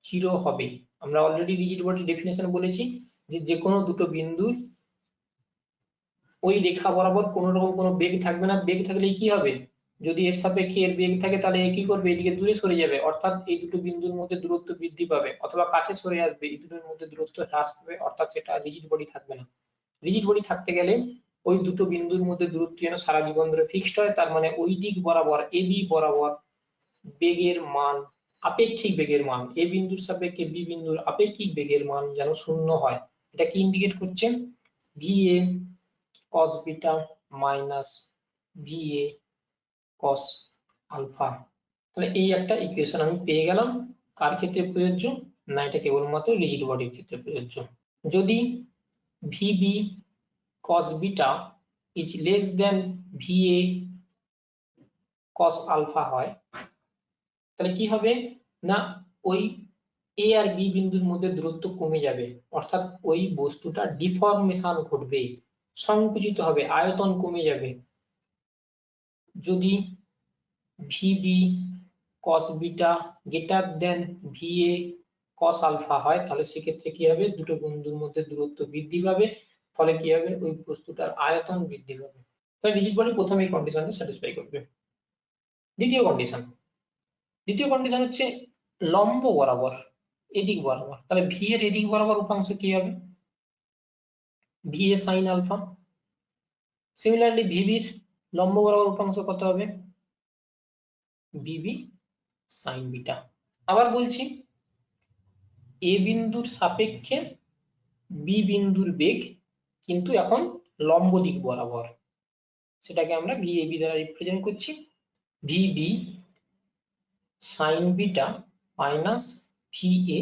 0 হবে। আমরা অলরেডি রিজিড বডি ডেফিনেশন বলেছি যে কোনো দুটো বিন্দুর ওই রেখা বরাবর কোনো রকম কোনো বেগ থাকবে না। বেগ থাকলে কি হবে, যদি এর সাপেক্ষে এর বেগ থাকে তাহলে কি করবে, এদিকে দূরে সরে যাবে, অর্থাৎ এই দুটো বিন্দুর মধ্যে দূরত্ব বৃদ্ধি পাবে, অথবা কাছে সরে আসবে, এই দুটোর মধ্যে দূরত্ব হ্রাস পাবে, অর্থাৎ সেটা রিজিড বডি থাকবে না। রিজিড বডি থাকতে গেলে ওই দুটো বিন্দুর মধ্যে দূরত্ব যেন সারা জীবন ধরে ফিক্সড হয়, তার মানে ওই দিক বরাবর AB বরাবর বেগের মান, আপেক্ষিক বেগের মান, এ বিন্দুর সাপেক্ষে বি বিন্দুর আপেক্ষিক বেগের মান যেন 0 হয়। এটা কি ইন্ডিকেট করছে, VA cos beta minus VA cos alpha. তাহলে এই একটা ইকুয়েশন আমি পেয়ে গেলাম। কার ক্ষেত্রে প্রযোজ্য না, এটা কেবলমাত্র রিজিড বডির ক্ষেত্রে প্রযোজ্য। যদি VB cos beta is less than VA cos alpha হয় তাহলে কি হবে না, ওই A আর B বিন্দুর মধ্যে দূরত্ব কমে যাবে, অর্থাৎ ওই বস্তুটা ডিফর্মেশন ঘটবে, সংকুচিত হবে, আয়তন কমে যাবে। যদি VB cos beta greater than VA cos alpha হয় তাহলে সেক্ষেত্রে কি হবে, দুটো বিন্দুর মধ্যে দূরত্ব বৃদ্ধি পাবে, ফলে কি হবে, ওই বস্তুটার আয়তন বৃদ্ধি পাবে। তাহলে রিজিড বডি প্রথমে এই কন্ডিশনটা স্যাটিসফাই করবে। দ্বিতীয় কন্ডিশন হচ্ছে লম্ব বরাবর, এদিক বরাবর, তাহলে ভি এর এদিক বরাবর উপাংশ কি হবে, VA sin আলফা। সিমিলারলি ভিবির লম্ব বরাবর উপাংশ কত হবে, VB sin বিটা। আবার বলছি, এ বিন্দুর সাপেক্ষে বি বিন্দুর বেগ কিন্তু এখন লম্ব দিক বরাবর, সেটাকে আমরা VAB দ্বারা রিপ্রেজেন্ট করছি, VB sin beta minus VA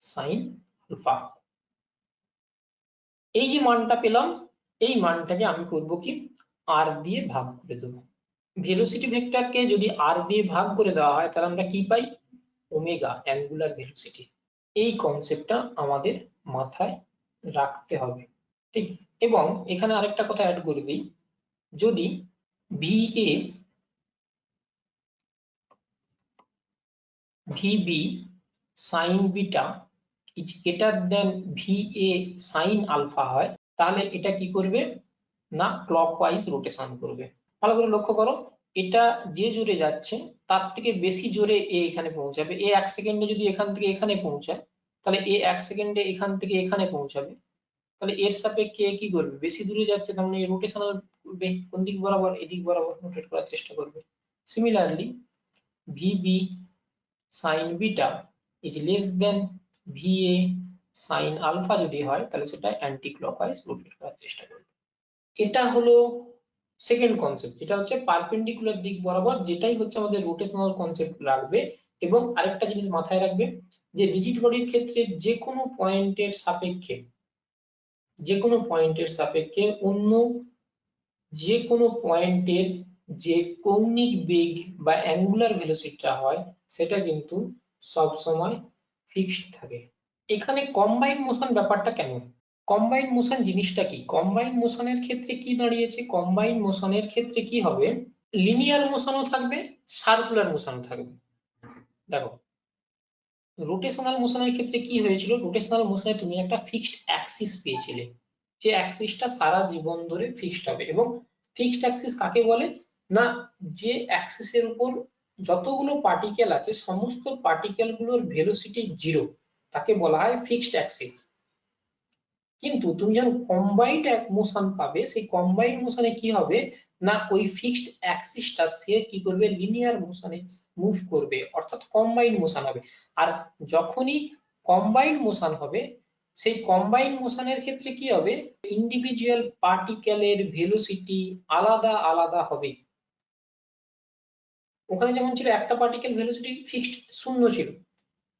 sin alpha. এই যে মানটা পেলাম, এই মানটাকে আমি করব কি R দিয়ে ভাগ করে দেব। ভেলোসিটি ভেক্টরকে যদি R দিয়ে ভাগ করে দেওয়া হয় তাহলে আমরা কি পাই, ওমেগা, অ্যাঙ্গুলার ভেলোসিটি। এই কনসেপ্টটা আমাদের মাথায় রাখতে হবে, ঠিক। এবং এখানে আরেকটা কথা অ্যাড করে দিই, যদি VB sin beta is greater than VA sin alpha হয় তাহলে এটা কি করবে না, ক্লকওয়াইজ রোটেশন করবে। ভালো করে লক্ষ্য করো, এটা যে জোরে যাচ্ছে তার থেকে বেশি জোরে এ এখানে পৌঁছাবে। এ 1 সেকেন্ডে যদি এখান থেকে এখানে পৌঁছায় তাহলে এ 1 সেকেন্ডে এখান থেকে এখানে পৌঁছাবে, তাহলে এর সাপেক্ষে কি করবে, বেশি দূরে যাচ্ছে, তার মানে রোটেশন করবে কোন দিক বরাবর, এদিক বরাবর রোটেট করার চেষ্টা করবে। Similarly VB sin beta is less than VA sin alpha যদি হয় তাহলে সেটা অ্যান্টি ক্লকওয়াইজ রোটেট করার চেষ্টা করবে। এটা হলো সেকেন্ড কনসেপ্ট, এটা হচ্ছে পারপেন্ডিকুলার দিক বরাবর, যেটাই হচ্ছে আমাদের রোটেশনাল কনসেপ্ট রাখবে। এবং আরেকটা জিনিস মাথায় রাখবে যে রিজিড বডির ক্ষেত্রে যে কোনো পয়েন্টের সাপেক্ষে অন্য যে কোনো পয়েন্টের যে কৌণিক বেগ বা অ্যাঙ্গুলার ভেলোসিটিটা হয় সেটা কিন্তু সব সময় ফিক্সড থাকে। এখানে কম্বাইন মোশন ব্যাপারটা কেমন, কম্বাইন মোশন জিনিসটা কি, কম্বাইন মোশনের ক্ষেত্রে কি দাঁড়িয়েছে, কম্বাইন মোশনের ক্ষেত্রে কি হবে, লিনিয়ার মোশনও থাকবে, সার্কুলার মোশনও থাকবে। দেখো রোটেশনাল মোশনের ক্ষেত্রে কি হয়েছিল, রোটেশনাল মোশনে তুমি একটা ফিক্সড অ্যাক্সিস পেয়েছিলে, যে অ্যাক্সিসটা সারা জীবন ধরে ফিক্সড হবে। এবং ফিক্সড অ্যাক্সিস কাকে বলে না, যে অ্যাক্সিসের উপর যতগুলো পার্টিকেল আছে সমস্ত পার্টিকেল গুলোর ভেলোসিটি 0, তাকে বলা হয় ফিক্সড অ্যাক্সিস। কিন্তু তুমি যখন কম্বাইন্ড মোশন পাবে, সেই কম্বাইন্ড মোশনে কি হবে না, ওই ফিক্সড অ্যাক্সিসটা সে কি করবে, লিনিয়ার মোশনে মুভ করবে, অর্থাৎ কম্বাইন্ড মোশন হবে। আর যখনই কম্বাইন্ড মোশন হবে, সেই কম্বাইন্ড মোশনের ক্ষেত্রে কি হবে, ইন্ডিভিজুয়াল পার্টিকেলের ভেলোসিটি আলাদা আলাদা হবে। ওখানে যেমন ছিল একটা পার্টিকেল ভেলোসিটি ফিক্সড 0 ছিল,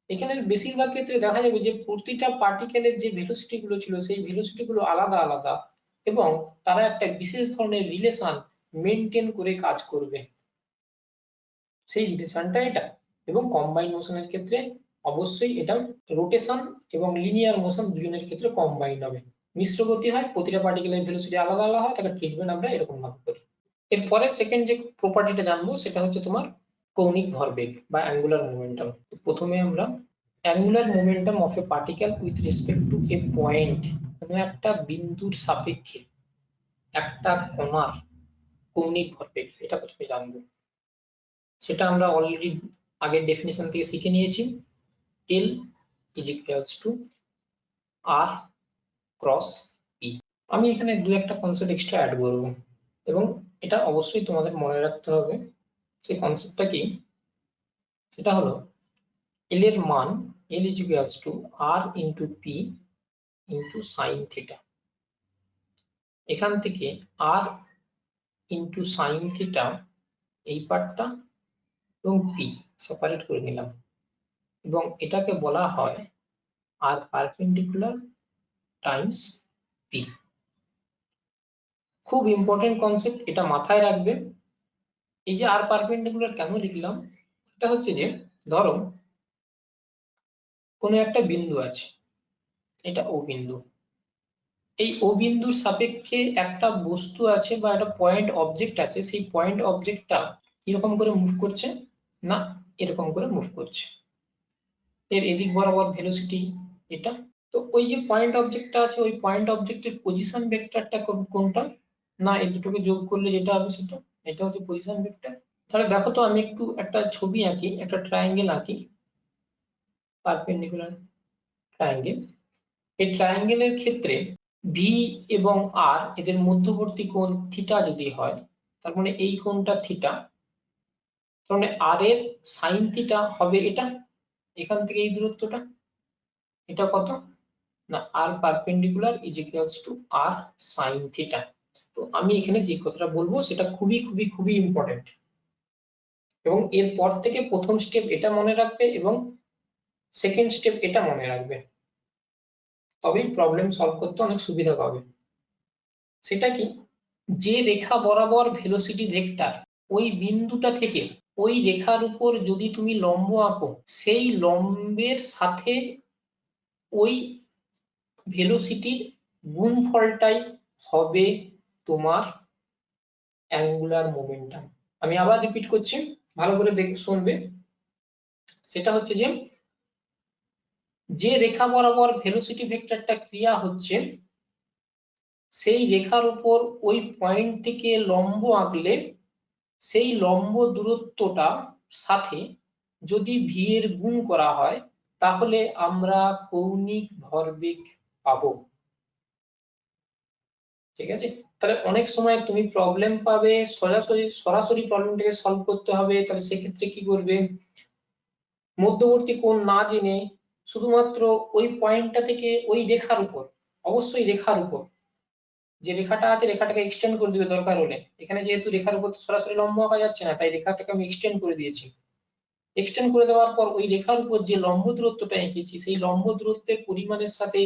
এখানে বেশিরভাগ ক্ষেত্রে দেখা যাবে যে প্রতিটা পার্টিকেলের যে ভেলোসিটি গুলো ছিল সেই ভেলোসিটি গুলো আলাদা আলাদা এবং তারা একটা বিশেষ ধরনের রিলেশন মেনটেন করে কাজ করবে, সেই রিলেশনটা এটা। এবং কম্বাইন মোশনের ক্ষেত্রে অবশ্যই এটা রোটেশন এবং লিনিয়ার মোশন দুজনের ক্ষেত্রে কম্বাইন হবে। মিশ্র গতি হয়, প্রতিটা পার্টিকেলের ভেলোসিটি আলাদা আলাদা হয়, তাকে ট্রিটমেন্ট আমরা এরকম ভাবে করি। এরপরে সেকেন্ড যে প্রপার্টিটা জানবো সেটা হচ্ছে তোমার কৌণিক ভরবেগ বা অ্যাঙ্গুলার মোমেন্টাম। প্রথমে আমরা angular momentum of A particle with respect two A point, কোনো একটা বিন্দুর সাপেক্ষে একটা কণার কৌণিক ভরবেগ, এটা প্রথমে জানবো। সেটা আমরা অলরেডি আগের ডেফিনিশন থেকে শিখে নিয়েছি। L is equals to R cross E। আমি এখানে দু একটা কনসেপ্ট এক্সট্রা অ্যাড করব এবং এটা অবশ্যই তোমাদের মনে রাখতে হবে। সেই কনসেপ্টটা কি, সেটা হলো L এর মান L is equals to R into P into sin theta। এখান থেকে R into sin theta এই পার্টটা এবং P সেপারেট করে নিলাম এবং এটাকে বলা হয় R পারপেন্ডিকুলার টাইমস P। খুব ইম্পর্টেন্ট কনসেপ্ট, এটা মাথায় রাখবে। এই যে আর পারপেন্ডিকুলার কেন লিখলাম, এটা হচ্ছে যে ধরো কোনো একটা বিন্দু আছে, এটা ও বিন্দু, এই ও বিন্দুর সাপেক্ষে একটা বস্তু আছে বা একটা পয়েন্ট অবজেক্ট আছে, সেই পয়েন্ট অবজেক্টটা কিরকম করে মুভ করছে, না এরকম করে মুভ করছে, এর এদিক বরাবর ভেলোসিটি এটা। তো ওই যে পয়েন্ট অবজেক্টটা আছে, ওই পয়েন্ট অবজেক্টের পজিশন ভেক্টরটা কোনটা, না এই দুটোকে যোগ করলে যেটা হবে সেটা, এটা হচ্ছে পজিশন ভেক্টর। তাহলে দেখো তো, আমি একটু একটা ছবি আঁকি, একটা ট্রায়াঙ্গেল আঁকি, পারপেন্ডিকুলার ট্রায়াঙ্গেল। এই ট্রায়াঙ্গেলের ক্ষেত্রে ভি এবং আর এদের মধ্যবর্তী কোণ থিটা যদি হয়, তার মানে এই কোণটা থিটা, তার মানে আর এর সাইন থিটা হবে এটা, এখান থেকে এই দূরত্বটা, এটা কত না R perpendicular is equals to R sine theta. তো আমি এখানে যে কথাটা বলবো সেটা খুবই খুবই খুবই ইম্পর্টেন্ট, এবং এরপর থেকে প্রথম স্টেপ এটা মনে রাখবে এবং সেকেন্ড স্টেপ এটা মনে রাখবে, তবেই প্রবলেম সলভ করতে অনেক সুবিধা পাবে। সেটা কি, যে রেখা বরাবর ভেলোসিটি ভেক্টর, ওই বিন্দুটা থেকে ওই রেখার উপর যদি তুমি লম্ব আঁকো, সেই লম্বের সাথে ওই ভেলোসিটির গুণফলটাই হবে তোমার অ্যাঙ্গুলার মোমেন্টাম। আমি আবার রিপিট করছি, ভালো করে শুনবে। সেটা হচ্ছে যে যে রেখা বরাবর ভেলোসিটি ভেক্টরটা ক্রিয়া হচ্ছে, সেই রেখার উপর ওই পয়েন্ট থেকে লম্ব আঁকলে সেই লম্ব দূরত্বটা সাথে যদি ভি এর গুণ করা হয়, তাহলে আমরা কৌণিক ভরবেগ পাবো। ঠিক আছে, তাহলে অনেক সময় তুমি প্রবলেম পাবে সরাসরি প্রবলেমটাকে সলভ করতে হবে, তাহলে সেক্ষেত্রে কি করবে, মধ্যবর্তী কোণ না জেনে শুধুমাত্র ওই পয়েন্টটা থেকে ওই রেখার উপর, অবশ্যই রেখার উপর যে রেখাটা আছে রেখাটাকে এক্সটেন্ড করে দিবে দরকার হলে। এখানে যেহেতু রেখার উপর সরাসরি লম্ব আঁকা যাচ্ছে না, তাই রেখাটাকে আমি এক্সটেন্ড করে দিয়েছি। এক্সটেন্ড করে দেওয়ার পর ওই রেখার উপর যে লম্ব দূরত্বটা এঁকেছি, সেই লম্ব দূরত্বের পরিমাণের সাথে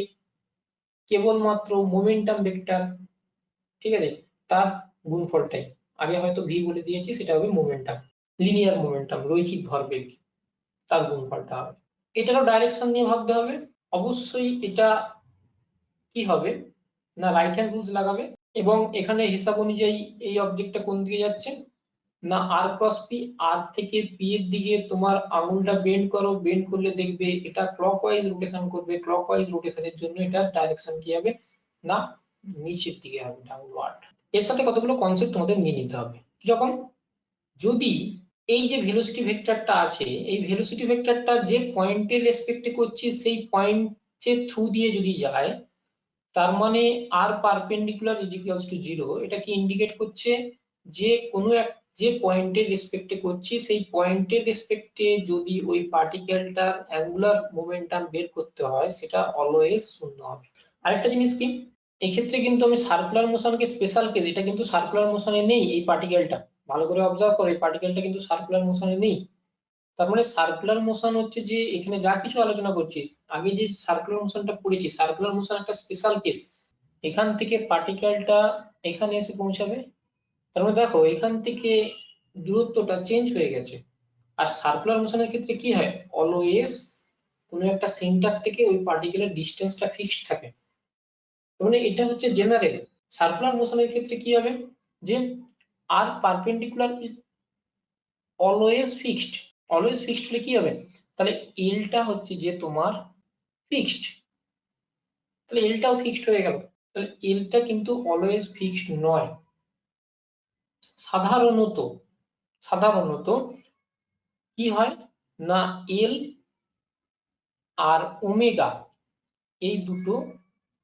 কেবলমাত্র মোমেন্টাম ভেক্টর, ঠিক আছে, তার গুণফলটাই, আগে হয়তো ভি বলে দিয়েছি, সেটা হবে মোমেন্টাম, লিনিয়ার মোমেন্টাম, রৈখিক ভরবেগ, তার গুণফলটা হবে। এটারও ডাইরেকশন নিয়ে ভাবতে হবে। অবশ্যই এটা কি হবে না রাইট হ্যান্ড রুলস লাগাবে, এবং এখানে হিসাব অনুযায়ী এই অবজেক্টটা কোন দিকে যাচ্ছে না আর ক্রস পি, আর থেকে পি এর দিকে তোমার আঙুলটা বেন্ড করো, বেন্ড করলে দেখবে এটা ক্লকওয়াইজ রোটেশন করবে, ক্লকওয়াইজ রোটেশনের জন্য এটা ডাইরেকশন কি হবে না নিচের দিকে হবে, ডাউনওয়ার্ড। এর সাথে কতগুলো কনসেপ্ট তোমাদের নিয়ে নিতে হবে। কিরকম, যদি এই যে ভেলোসিটি ভেক্টরটা আছে, এই ভেলোসিটি ভেক্টরটা যে পয়েন্টের রেসপেক্টে করছি সেই পয়েন্টের থ্রু দিয়ে যদি যায়, তার মানে আর পারপেন্ডিকুলার ইজ ইকুয়ালস টু 0, এটা কি ইন্ডিকেট করছে যে কোনো এক যে পয়েন্টের রেসপেক্টে করছি সেই পয়েন্টের রেসপেক্টে যদি ওই পার্টিকেলটার অ্যাঙ্গুলার মোমেন্টাম বের করতে হয়, সেটা অলওয়েজ শূন্য হবে। আরেকটা জিনিস কি, এই ক্ষেত্রে কিন্তু আমি সার্কুলার মোশনকে স্পেশাল কেস, এটা কিন্তু সার্কুলার মোশনে নেই এই পার্টিকেলটা, ভালো করে অবজার্ভ করো, এই পার্টিকেলটা কিন্তু সার্কুলার মোশনে নেই। তার মানে সার্কুলার মোশন হচ্ছে যে এখানে যা কিছু আলোচনা করছি, আগে যে সার্কুলার মোশনটা পড়েছি, সার্কুলার মোশন একটা স্পেশাল কেস। এখান থেকে পার্টিকেলটা এখানে এসে পৌঁছাবে, তার মানে দেখো এখান থেকে দূরত্বটা চেঞ্জ হয়ে গেছে। আর সার্কুলার মোশনের ক্ষেত্রে কি হয়, অলওয়েজ কোনো একটা সেন্টার থেকে ওই পার্টিকেলের ডিসটেন্সটা ফিক্সড থাকে। মানে এটা হচ্ছে জেনারেল। সার্কুলার মোশনের ক্ষেত্রে কি হবে, যে আর perpendicular is always fixed. Always fixed হলে কি হবে, তাহলে এলটা হচ্ছে যে তোমার ফিক্সড, তাহলে এলটাও ফিক্সড হয়ে গেল। তাহলে এলটা কিন্তু অলওয়েজ ফিক্সড নয়। সাধারণত সাধারণত কি হয় না, এল আর ওমেগা এই দুটো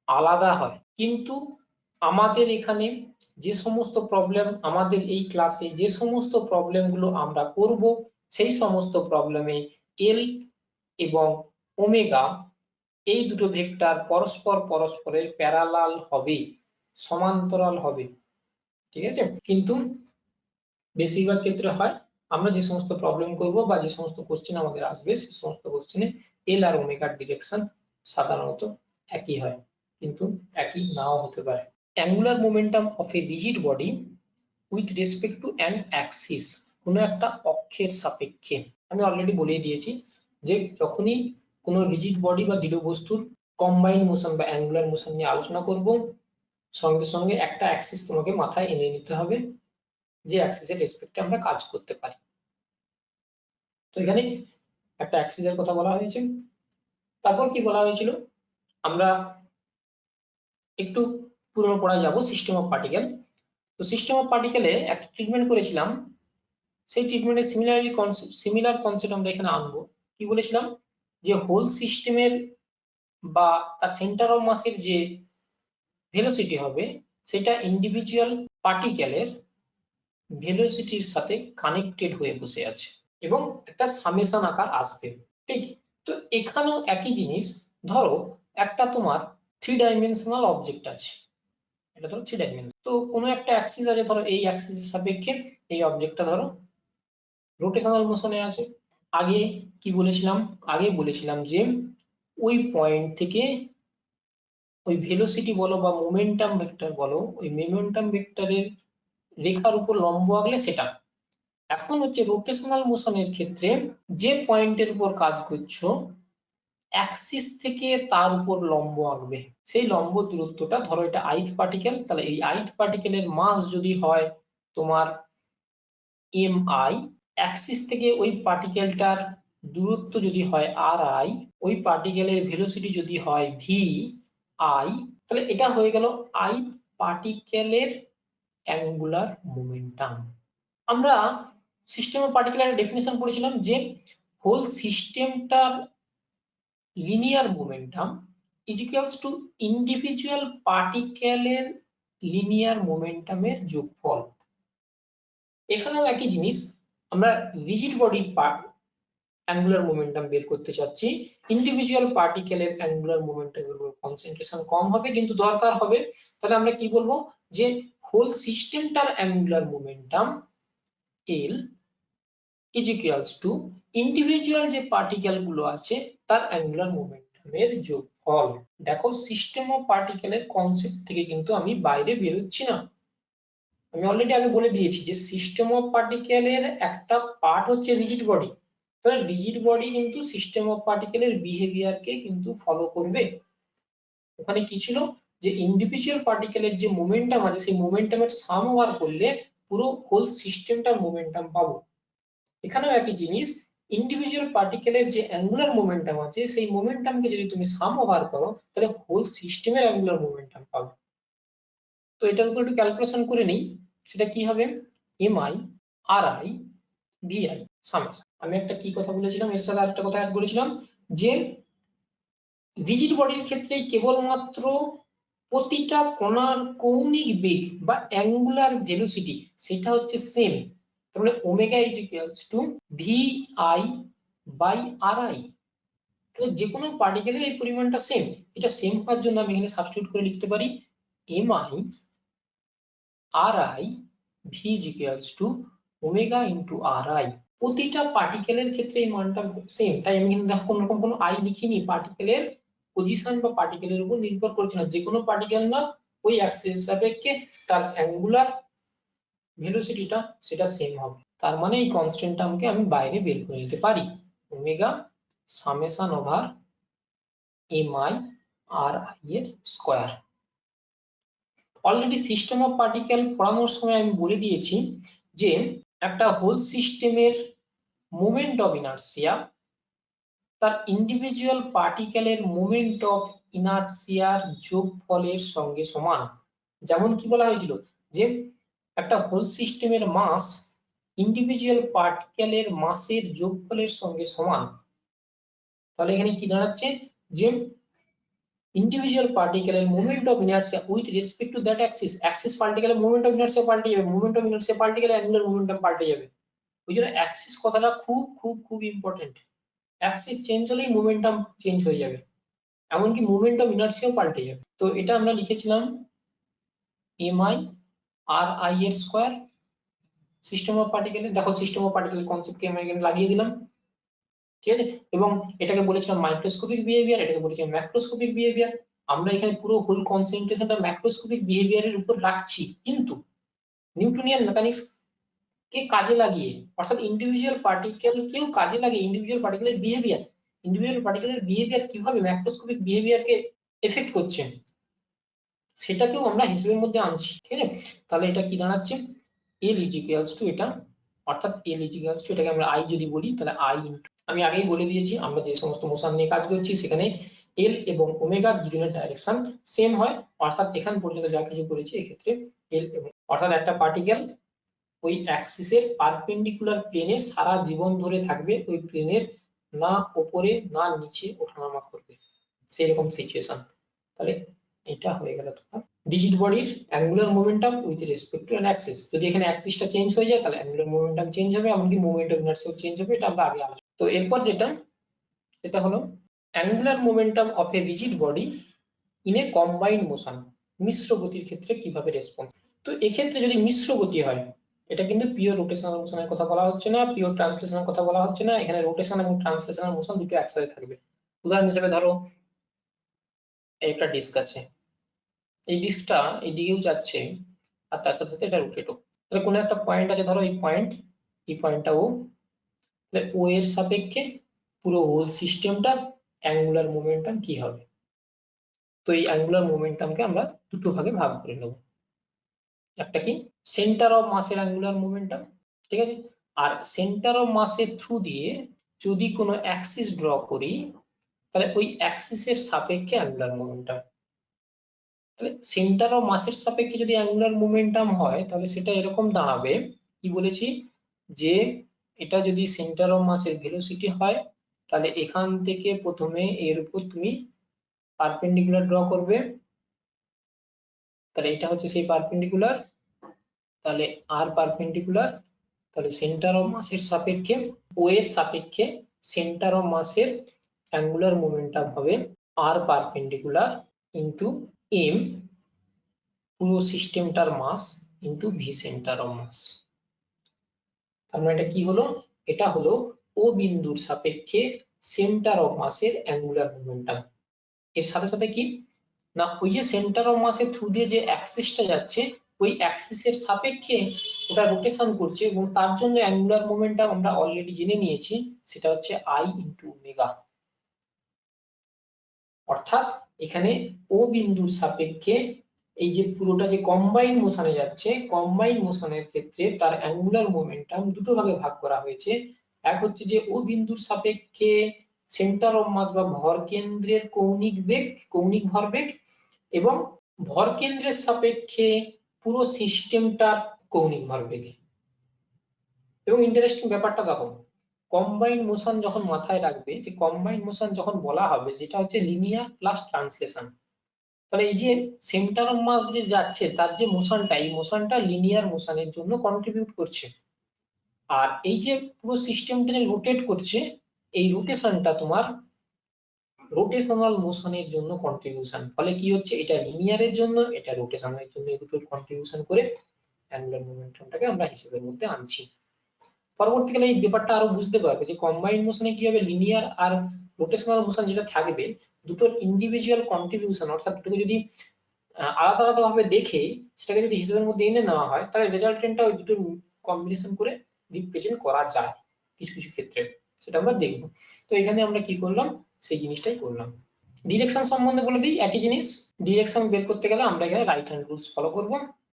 আলাদা হয়। কিন্তু আমাদের এখানে যে সমস্ত প্রবলেম, আমাদের এই ক্লাসে যে সমস্ত প্রবলেমগুলো আমরা করব, সেই সমস্ত প্রবলেমে এল এবং ওমেগা এই দুটো ভেক্টর পরস্পরের প্যারালাল হবে, সমান্তরাল হবে, ঠিক আছে। কিন্তু বেশিরভাগ ক্ষেত্রে হয়, আমরা যে সমস্ত প্রবলেম করব বা যে সমস্ত কোশ্চেন আমাদের আসবে, সেই সমস্ত কোশ্চেনে এল আর ওমেগার ডিরেকশন সাধারণত একই হয়, কিন্তু একই নাও হতে পারে। Angular momentum of a rigid body with respect to an Axis, কোনো একটা অক্ষের সাপেক্ষে। আমি অলরেডি বলে দিয়েছি যে যখনই কোনো রিজিড বডি বা দৃঢ় বস্তুর কম্বাইন্ড মোশন বা অ্যাঙ্গুলার মোশন নিয়ে আলোচনা করব, সঙ্গে সঙ্গে একটা অ্যাক্সিস তোমাকে মাথায় এনে নিতে হবে, যে অ্যাক্সিসের রেসপেক্টে আমরা কাজ করতে পারি। তো এখানে একটা অ্যাক্সিসের কথা বলা হয়েছে। তারপর কি বলা হয়েছিল, আমরা একটু পুরনো পড়ায় যাব, সিস্টেম অফ পার্টিকেল। তো সিস্টেম অফ পার্টিকেলে একটা ট্রিটমেন্ট করেছিলাম, সেই ট্রিটমেন্টে সিমিলার কনসেপ্ট আমরা এখানে আনবো। কি বলেছিলাম, যে হোল সিস্টেমের বা তার সেন্টার অফ মাসের যে ভেলোসিটি হবে, সেটা ইন্ডিভিজুয়াল পার্টিকেলের ভেলোসিটির সাথে কানেক্টেড হয়ে বসে আছে এবং একটা সামেশন আকার আসবে, ঠিক। তো এখানেও একই জিনিস, ধরো একটা তোমার 3 ডাইমেনশনাল অবজেক্ট আছে, এটা ধরো 3 ডাইমেনশন। তো কোনো একটা অ্যাক্সিস আছে, ধরো এই অ্যাক্সিসের সাপেক্ষে এই অবজেক্টটা ধরো রোটেশনাল মোশনে আছে। আগে কি বলেছিলাম, আগে বলেছিলাম যে ওই পয়েন্ট থেকে ওই ভেলোসিটি বলো বা মোমেন্টাম ভেক্টর বলো, ওই মোমেন্টাম ভেক্টরের রেখার উপর লম্ব আঁকলে সেটা। এখন হচ্ছে রোটেশনাল মোশনের ক্ষেত্রে যে পয়েন্টের উপর কাজ করছো, অ্যাক্সিস থেকে তার উপর লম্ব আঁকবে। সেই লম্ব দূরত্বটা, ধরো এটা আইথ পার্টিকেল, তাহলে এই আইথ পার্টিকেলের মাস যদি হয় তোমার এম আই, অ্যাক্সিস থেকে ওই পার্টিকেলটার দূরত্ব যদি হয় আর আই, ওই পার্টিকেলের ভেলোসিটি যদি হয় ভি আই, তাহলে এটা হয়ে গেল আই পার্টিকেলের অ্যাঙ্গুলার মোমেন্টাম। আমরা সিস্টেম অফ পার্টিকেলের ডেফিনিশন পড়েছিলাম যে হোল সিস্টেমটার linear momentum is equals to individual পার্টিকেলের লিনিয়ার মোমেন্টামের যোগফল। এখানেও একই জিনিস, আমরা রিজিড বডির অ্যাঙ্গুলার মোমেন্টাম বের করতে চাচ্ছি, ইন্ডিভিজুয়াল পার্টিকেলের অ্যাঙ্গুলার মোমেন্টামের উপর কনসেন্ট্রেশন কম হবে কিন্তু দরকার হবে। তাহলে আমরা কি বলবো, যে হোল সিস্টেমটার angular momentum L is equals to individual যে পার্টিকেল গুলো আছে তার অ্যাঙ্গুলার মোমেন্টামের যোগফল। দেখো সিস্টেম অফ পার্টিকেলের কনসেপ্ট থেকে কিন্তু আমি বাইরে বেরোচ্ছি না। আমি অলরেডি আগে বলে দিয়েছি যে সিস্টেম অফ পার্টিকেলের একটা পার্ট হচ্ছে রিজিড বডি, তাহলে রিজিড বডি কিন্তু সিস্টেম অফ পার্টিকেলের বিহেভিয়ারকে কিন্তু ফলো করবে। ওখানে কি ছিল, যে ইন্ডিভিজুয়াল পার্টিকেলের যে মোমেন্টাম আছে, সেই মোমেন্টামের সাম ওভার করলে পুরো হোল সিস্টেমটার মোমেন্টাম পাবো। এখানেও একই জিনিস, ইন্ডিভিজুয়াল পার্টিকেলের যে অ্যাঙ্গুলার মোমেন্টাম আছে, সেই মোমেন্টামকে যদি তুমি সাম ওভার করো, তাহলে হোল সিস্টেমের অ্যাঙ্গুলার মোমেন্টাম পাবে। তো এটার উপর একটু ক্যালকুলেশন করে নিই, সেটা কি হবে, M I R I V I summation. আমি একটা কি কথা বলেছিলাম, এর সাথে আরেকটা কথা অ্যাড করেছিলাম, যে রিজিড বডির ক্ষেত্রে কেবলমাত্র প্রতিটা কণার কৌণিক বেগ বা অ্যাঙ্গুলার ভেলোসিটি সেটা হচ্ছে সেম, তার মানে omega is equals to V I by R I. তাহলে যে কোনো পার্টিকেলের এই পরিমাণটা সেম, এটা সেম হওয়ার জন্য আমি এখানে সাবস্টিটিউট করে লিখতে পারি M I R I V is equals to omega into R I. প্রতিটা পার্টিকেলের ক্ষেত্রে এই মানটা সেম, তাই আমি কিন্তু দেখো কোন রকম কোনো আই লিখিনি, পার্টিকেলের পজিশন বা পার্টিকেলের উপর নির্ভর করছে না, যে কোনো পার্টিকেল না ওই অ্যাক্সিস সাপেক্ষে তার অ্যাঙ্গুলার ভেলোসিটিটা সেটা সেম হবে। তার মানে এই কনস্ট্যান্ট টার্মকে আমি বাইরে বের করে নিতে পারি, omega summation over M I R I এর square. Already system of particle পড়ানোর সময় আমি বলে দিয়েছি যে একটা হোল সিস্টেমের মোমেন্ট অফ ইনার্সিয়া তার ইন্ডিভিজুয়াল পার্টিকেলের মোমেন্ট অফ ইনার্সিয়ার যোগফলের সঙ্গে সমান। যেমন কি বলা হয়েছিল যে একটা হোল সিস্টেমের মাস ইন্ডিভিজুয়াল পার্টিকেলের মাসের যোগফলের সঙ্গে সমান। তাহলে এখানে কি দাঁড়াচ্ছে যে ইন্ডিভিজুয়াল পার্টিকেলের moment of inertia with respect to that axis, axis পার্টিকেলের মোমেন্ট অফ ইনার্সিয়া পাল্টে যাবে, মোমেন্ট অফ ইনার্সিয়া পাল্টে গেলে অ্যাঙ্গুলার মোমেন্টাম পাল্টে যাবে। ওই জন্য অ্যাক্সিস কথাটা খুব খুব খুব ইম্পর্টেন্ট। অ্যাক্সিস চেঞ্জ হলেই মোমেন্টাম চেঞ্জ হয়ে যাবে, এমনকি মোমেন্ট অফ ইনার্সিয়াও পাল্টে যাবে। তো এটা আমরা লিখেছিলাম এমআই আর আই এর স্কয়ার সিস্টেম অফ পার্টিকেল। দেখো সিস্টেম অফ পার্টিকেল কনসেপ্টকে আমরা এখানে লাগিয়ে দিলাম, ঠিক আছে। এবং এটাকে বলেছিলাম মাইক্রোস্কোপিক বিহেভিয়ার, এটাকে বলেছিলাম ম্যাক্রোস্কোপিক বিহেভিয়ার। আমরা এখানে পুরো হোল কনসেন্ট্রেশনটা ম্যাক্রোস্কোপিক বিহেভিয়ারের উপর রাখছি, কিন্তু নিউটনিয়ান মেকানিক্স কে কাজে লাগিয়ে, অর্থাৎ ইন্ডিভিজুয়াল পার্টিকেলকেও কাজে লাগিয়ে ইন্ডিভিজুয়াল পার্টিকেলের বিহেভিয়ার কিভাবে ম্যাক্রোস্কোপিক বিহেভিয়ারকে এফেক্ট করছে সেটাকেও আমরা হিসেবের মধ্যে আনছি, ঠিক আছে। তাহলে এটা কি দাঁড়াচ্ছে, এল ইজ ইকুয়ালস টু এটা, অর্থাৎ এল ইজ ইকুয়ালস টু এটাকে আমরা আই যদি বলি তাহলে আই ইনটু, আমি আগেই বলে দিয়েছি আমরা যে সমস্ত মোশন নিয়ে কাজ করছি সেখানে এল এবং ওমেগা দুজনের ডাইরেকশন সেম হয়, অর্থাৎ এখান পর্যন্ত যা কিছু করেছি এক্ষেত্রে এল এবং, অর্থাৎ একটা পার্টিকেল ওই অ্যাক্সিসের পারপেন্ডিকুলার প্লেনে সারা জীবন ধরে থাকবে, ওই প্লেনের না উপরে না নিচে ওঠানামা করবে, সেরকম সিচুয়েশন। তাহলে এটা হয়ে গেল তোমার ডিজিট বডির angular momentum with respect to an Axis. যদি এখানে অ্যাক্সিসটা চেঞ্জ হয়ে যায় তাহলে অ্যাঙ্গুলার মোমেন্টাম চেঞ্জ হবে, এমনকি মোমেন্ট অফ ইনার্সিয়া চেঞ্জ হবে, এটা আমরা আগে আলোচনা। তো এরপর যেটা সেটা হলো angular momentum of a rigid body in a combined motion, মিশ্র গতির ক্ষেত্রে কিভাবে রেসপন্স। তো এক্ষেত্রে যদি মিশ্র গতি হয়, এটা কিন্তু পিওর রোটেশনাল মোশনের কথা বলা হচ্ছে না, পিওর ট্রান্সলেশনাল কথা বলা হচ্ছে না, এখানে রোটেশন এবং ট্রান্সলেশনাল মোশন দুটো একসাথে থাকবে। উদাহরণ হিসেবে ধরো একটা ডিস্ক আছে, এই ডিস্কটা এই দিকেও যাচ্ছে আর তার সাথে সাথে এটা রোটেটও। তাহলে কোনো একটা পয়েন্ট আছে, ধরো এই পয়েন্টটা ও, তাহলে ও এর সাপেক্ষে পুরো হোল সিস্টেমটা অ্যাঙ্গুলার মোমেন্টাম কি হবে। তো এই অ্যাঙ্গুলার মোমেন্টামকে আমরা দুটো ভাগে ভাগ করে নেব, একটা কি সেন্টার অফ মাসের অ্যাঙ্গুলার মোমেন্টাম, ঠিক আছে, আর সেন্টার অফ মাসের থ্রু দিয়ে যদি কোনো অ্যাক্সিস ড্র করি তাহলে ওই অ্যাক্সিসের সাপেক্ষে অ্যাঙ্গুলার মোমেন্টাম। তাহলে সেন্টার অফ মাসের সাপেক্ষে যদি অ্যাঙ্গুলার মোমেন্টাম হয় তাহলে সেটা এরকম দাঁড়াবে, কি বলেছি যে এটা যদি সেন্টার অফ মাসের ভেলোসিটি হয় তাহলে এখান থেকে প্রথমে এর উপর তুমি পারপেন্ডিকুলার ড্র করবে, তাহলে এটা হচ্ছে সেই পারপেন্ডিকুলার, তাহলে আর পারপেন্ডিকুলার, তাহলে সেন্টার অফ মাসের সাপেক্ষে ও এর সাপেক্ষে সেন্টার অফ মাসের অ্যাঙ্গুলার মোমেন্টাম হবে আর পারপেন্ডিকুলার ইনটু এম পুরো সিস্টেমটার mass into V centre of mass. তার মানে এটা কি হলো, এটা হলো ও বিন্দুর সাপেক্ষে সেন্টার অফ মাসের অ্যাঙ্গুলার মোমেন্টাম। এর সাথে সাথে কি না, ওই যে সেন্টার অফ মাসের থ্রু দিয়ে যে অ্যাক্সিসটা যাচ্ছে ওই অ্যাক্সিসের সাপেক্ষে ওটা রোটেশন করছে এবং তার জন্য অ্যাঙ্গুলার মোমেন্টাম আমরা অলরেডি জেনে নিয়েছি, সেটা হচ্ছে আই ইনটু ওমেগা। অর্থাৎ এখানে ও বিন্দুর সাপেক্ষে এই যে পুরোটা যে কম্বাইন মোশনে যাচ্ছে, কম্বাইন মোশনের ক্ষেত্রে তার অ্যাঙ্গুলার মোমেন্টাম দুটো ভাগে ভাগ করা হয়েছে। এক হচ্ছে যে ও বিন্দুর সাপেক্ষে সেন্টার অফ মাস বা ভর কেন্দ্রের কৌণিক বেগ, কৌণিক ভরবেগ, এবং ভর কেন্দ্রের সাপেক্ষে পুরো সিস্টেমটার কৌণিক ভরবেগ। এবং ইন্টারেস্টিং ব্যাপারটা দেখো, কম্বাইন্ড মোশন যখন মাথায় রাখবে, যে কম্বাইন্ড মোশন যখন বলা হবে যেটা হচ্ছে লিনিয়ার প্লাস ট্রান্সলেশন, তাহলে এই যে সেন্টার অফ মাস যে যাচ্ছে তার যে মোশনটা, এই মোশনটা লিনিয়ার মোশনের জন্য কন্ট্রিবিউট করছে, আর এই যে পুরো সিস্টেমটা যে রোটেট করছে এই রোটেশনটা তোমার রোটেশনাল মোশনের জন্য কন্ট্রিবিউশন। ফলে কি হচ্ছে, এটা লিনিয়ারের জন্য এটা রোটেশনের জন্য এই দুটোর কন্ট্রিবিউশন করে অ্যাঙ্গুলার মোমেন্টামটাকে আমরা হিসেবের মধ্যে আনছি। পরবর্তীকালে এই ব্যাপারটা আরো বুঝতে পারবে যে কম্বাইন্ড মোশনে কি হবে, লিনিয়ার আর রোটেশনাল মোশন যেটা থাকবে দুটোর ইন্ডিভিজুয়াল কন্ট্রিবিউশন, অর্থাৎ দুটোকে যদি আলাদা আলাদা ভাবে দেখে সেটাকে যদি হিসাবের মধ্যে এনে নেওয়া হয় তাহলে রেজাল্টেন্টটা ওই দুটোর কম্বিনেশন করে রিপ্রেজেন্ট করা যায় কিছু কিছু ক্ষেত্রে, সেটা আমরা দেখব। তো এখানে আমরা কি করলাম, সেই জিনিসটাই করলাম। ডিরেকশন সম্বন্ধে বলে দিই একই জিনিস, ডিরেকশন বের করতে গেলে আমরা এখানে রাইট হ্যান্ড রুলস ফলো করব।